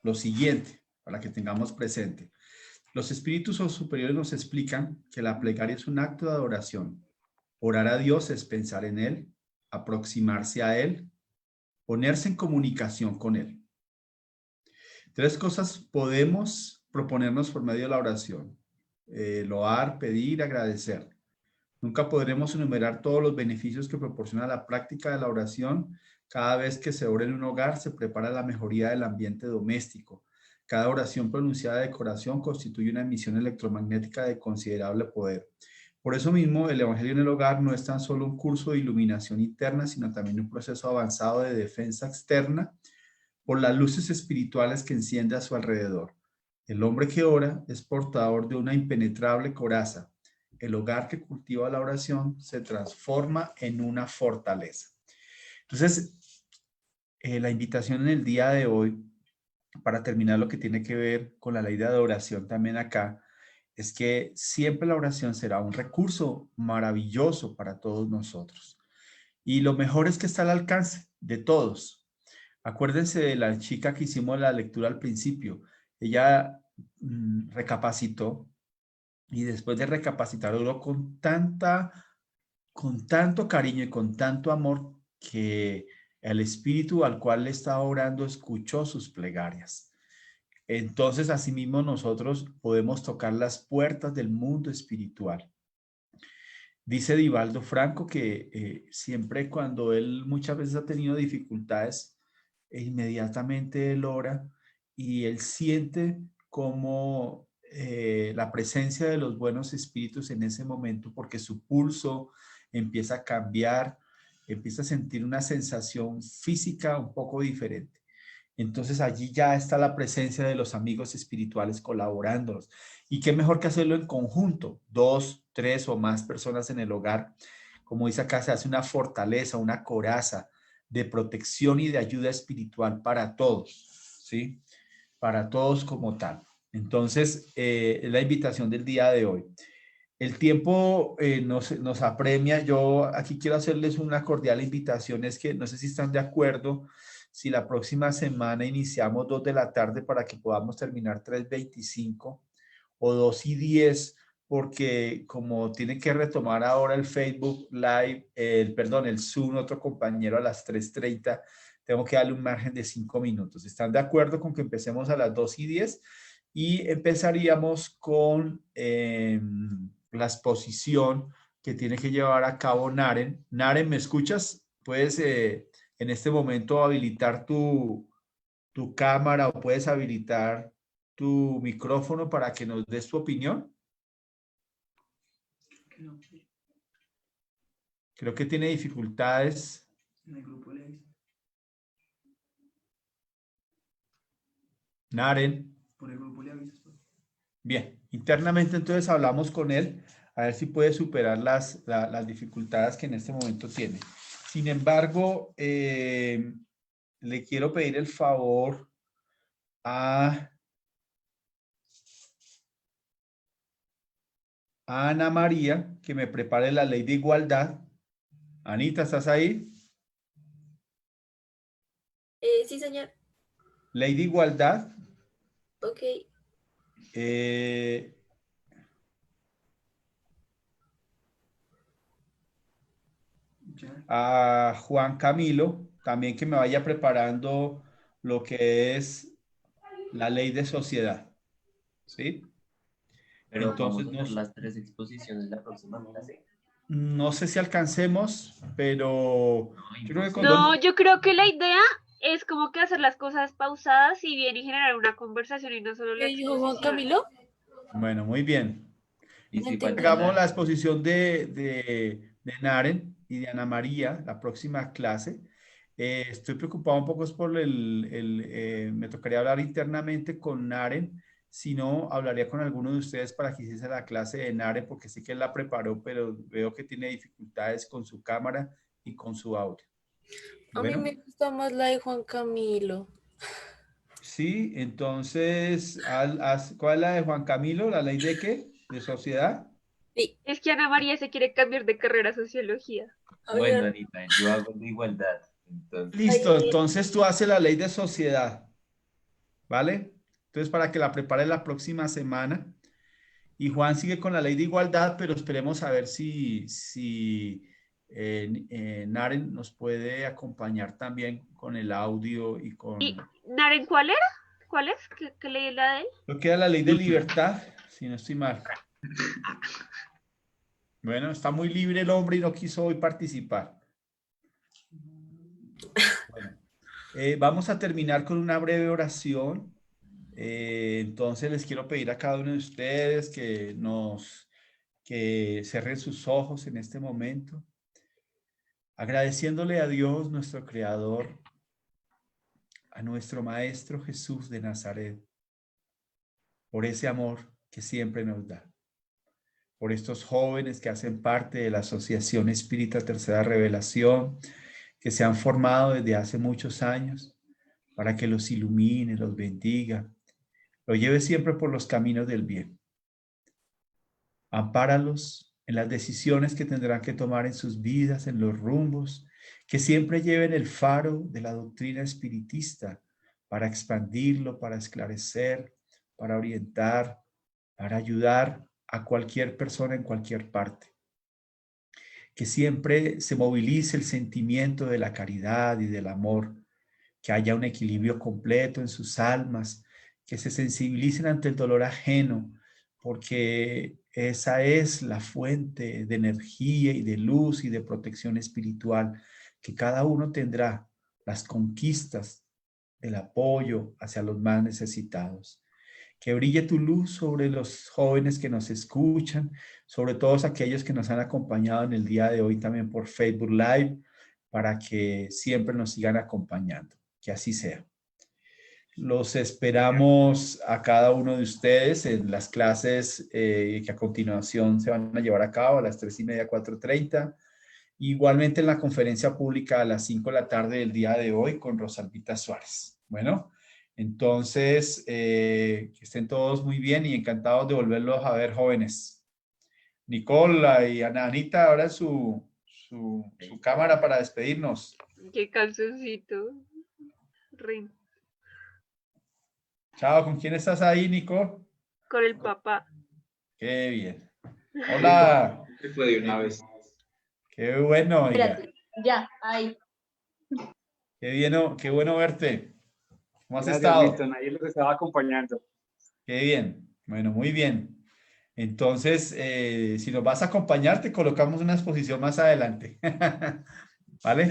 lo siguiente, para que tengamos presente. Los espíritus superiores nos explican que la plegaria es un acto de adoración. Orar a Dios es pensar en Él, aproximarse a Él, ponerse en comunicación con Él. 3 cosas podemos proponernos por medio de la oración: loar, pedir, agradecer. Nunca podremos enumerar todos los beneficios que proporciona la práctica de la oración. Cada vez que se ora en un hogar, se prepara la mejoría del ambiente doméstico. Cada oración pronunciada de corazón constituye una emisión electromagnética de considerable poder. Por eso mismo, el Evangelio en el Hogar no es tan solo un curso de iluminación interna, sino también un proceso avanzado de defensa externa por las luces espirituales que enciende a su alrededor. El hombre que ora es portador de una impenetrable coraza. El hogar que cultiva la oración se transforma en una fortaleza. Entonces, la invitación en el día de hoy, para terminar lo que tiene que ver con la ley de adoración también acá, es que siempre la oración será un recurso maravilloso para todos nosotros. Y lo mejor es que está al alcance de todos. Acuérdense de la chica que hicimos la lectura al principio. Ella recapacitó y después de recapacitar oró con tanto cariño y con tanto amor que el espíritu al cual le estaba orando escuchó sus plegarias. Entonces, asimismo, nosotros podemos tocar las puertas del mundo espiritual. Dice Divaldo Franco que siempre cuando él muchas veces ha tenido dificultades, inmediatamente él ora y él siente como la presencia de los buenos espíritus en ese momento, porque su pulso empieza a cambiar, empieza a sentir una sensación física un poco diferente. Entonces allí ya está la presencia de los amigos espirituales colaborándonos. Y qué mejor que hacerlo en conjunto, 2, 3 o más personas en el hogar. Como dice acá, se hace una fortaleza, una coraza de protección y de ayuda espiritual para todos, ¿sí? Para todos como tal. Entonces, es la invitación del día de hoy. El tiempo nos apremia. Yo aquí quiero hacerles una cordial invitación. Es que no sé si están de acuerdo si la próxima semana iniciamos 2 de la tarde para que podamos terminar 3:25 o 2:10, porque como tiene que retomar ahora el Facebook Live, el Zoom, otro compañero a las 3:30, tengo que darle un margen de 5 minutos. ¿Están de acuerdo con que empecemos a las 2:10? Y empezaríamos con la exposición que tiene que llevar a cabo Naren. Naren, ¿me escuchas? Puedes en este momento habilitar tu cámara o puedes habilitar tu micrófono para que nos des tu opinión. Creo que tiene dificultades. En el grupo le aviso. Naren. Por el grupo le avisas. Bien, internamente entonces hablamos con él a ver si puede superar las dificultades que en este momento tiene. Sin embargo, le quiero pedir el favor a Ana María que me prepare la ley de igualdad. Anita, ¿estás ahí? Sí, señor. Ley de igualdad. Ok. A Juan Camilo, también que me vaya preparando lo que es la ley de sociedad. ¿Sí? Pero Entonces, vamos a hacer las 3 exposiciones la próxima clase. no sé si alcancemos, pero yo creo que con No, yo creo que la idea es como que hacer las cosas pausadas y bien y generar una conversación y no solo la ¿Qué dijo Juan exposición. Camilo? Bueno, muy bien. Y si Entiendo. falta Hagamos la exposición de Naren y de Ana María, la próxima clase. Estoy preocupado un poco es por me tocaría hablar internamente con Naren, si no, hablaría con alguno de ustedes para que hiciese la clase de Naren, porque sé que él la preparó, pero veo que tiene dificultades con su cámara y con su audio. A mí Bueno, me gusta más la de Juan Camilo. sí, entonces, ¿cuál es la de Juan Camilo? ¿La ley de qué? ¿De sociedad? Sí. Es que Ana María se quiere cambiar de carrera a sociología. Bueno, Anita, yo hago de igualdad. Entonces, Listo, entonces tú haces la ley de sociedad, ¿vale? Entonces, para que la prepare la próxima semana. Y Juan sigue con la ley de igualdad, pero esperemos a ver si Naren nos puede acompañar también con el audio y con... ¿Y Naren cuál era? ¿Cuál es? ¿Qué leí la de él? Lo que era la ley de libertad, si no estoy mal. Bueno, está muy libre el hombre y no quiso hoy participar. Bueno, vamos a terminar con una breve oración. Entonces les quiero pedir a cada uno de ustedes que cierren sus ojos en este momento, agradeciéndole a Dios, nuestro Creador, a nuestro Maestro Jesús de Nazaret, por ese amor que siempre nos da, por estos jóvenes que hacen parte de la Asociación Espírita Tercera Revelación, que se han formado desde hace muchos años, para que los ilumine, los bendiga, los lleve siempre por los caminos del bien. Ampáralos en las decisiones que tendrán que tomar en sus vidas, en los rumbos, que siempre lleven el faro de la doctrina espiritista para expandirlo, para esclarecer, para orientar, para ayudar a cualquier persona en cualquier parte. Que siempre se movilice el sentimiento de la caridad y del amor, que haya un equilibrio completo en sus almas, que se sensibilicen ante el dolor ajeno, porque esa es la fuente de energía y de luz y de protección espiritual que cada uno tendrá, las conquistas del apoyo hacia los más necesitados. Que brille tu luz sobre los jóvenes que nos escuchan, sobre todos aquellos que nos han acompañado en el día de hoy también por Facebook Live, para que siempre nos sigan acompañando. Que así sea. Los esperamos a cada uno de ustedes en las clases que a continuación se van a llevar a cabo a las 3:30, 4:30. Igualmente en la conferencia pública a las 5 de la tarde del día de hoy con Rosalvita Suárez. Bueno, entonces que estén todos muy bien y encantados de volverlos a ver, jóvenes. Nicole y Anita, ahora su cámara para despedirnos. Qué calzoncito. Rin. Chao, ¿con quién estás ahí, Nico? Con el papá. Qué bien. Hola. Se fue de una vez. Qué bueno, oiga. Espérate, ya, ahí. Qué bueno verte. ¿Cómo has Gracias, estado? Milton, ahí los estaba acompañando. Qué bien. Bueno, muy bien. Entonces, si nos vas a acompañar, te colocamos una exposición más adelante. ¿Vale?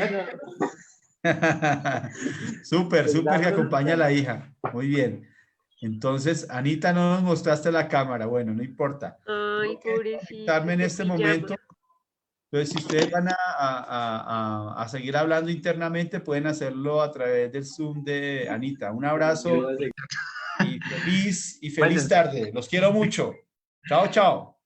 Súper que acompaña a la hija. Muy bien. Entonces, Anita, no nos mostraste la cámara. Bueno, no importa. Ay, pobrecito. Conectarme en este momento. Entonces, si ustedes van a seguir hablando internamente, pueden hacerlo a través del Zoom de Anita. Un abrazo y feliz tarde. Los quiero mucho. Chao, chao.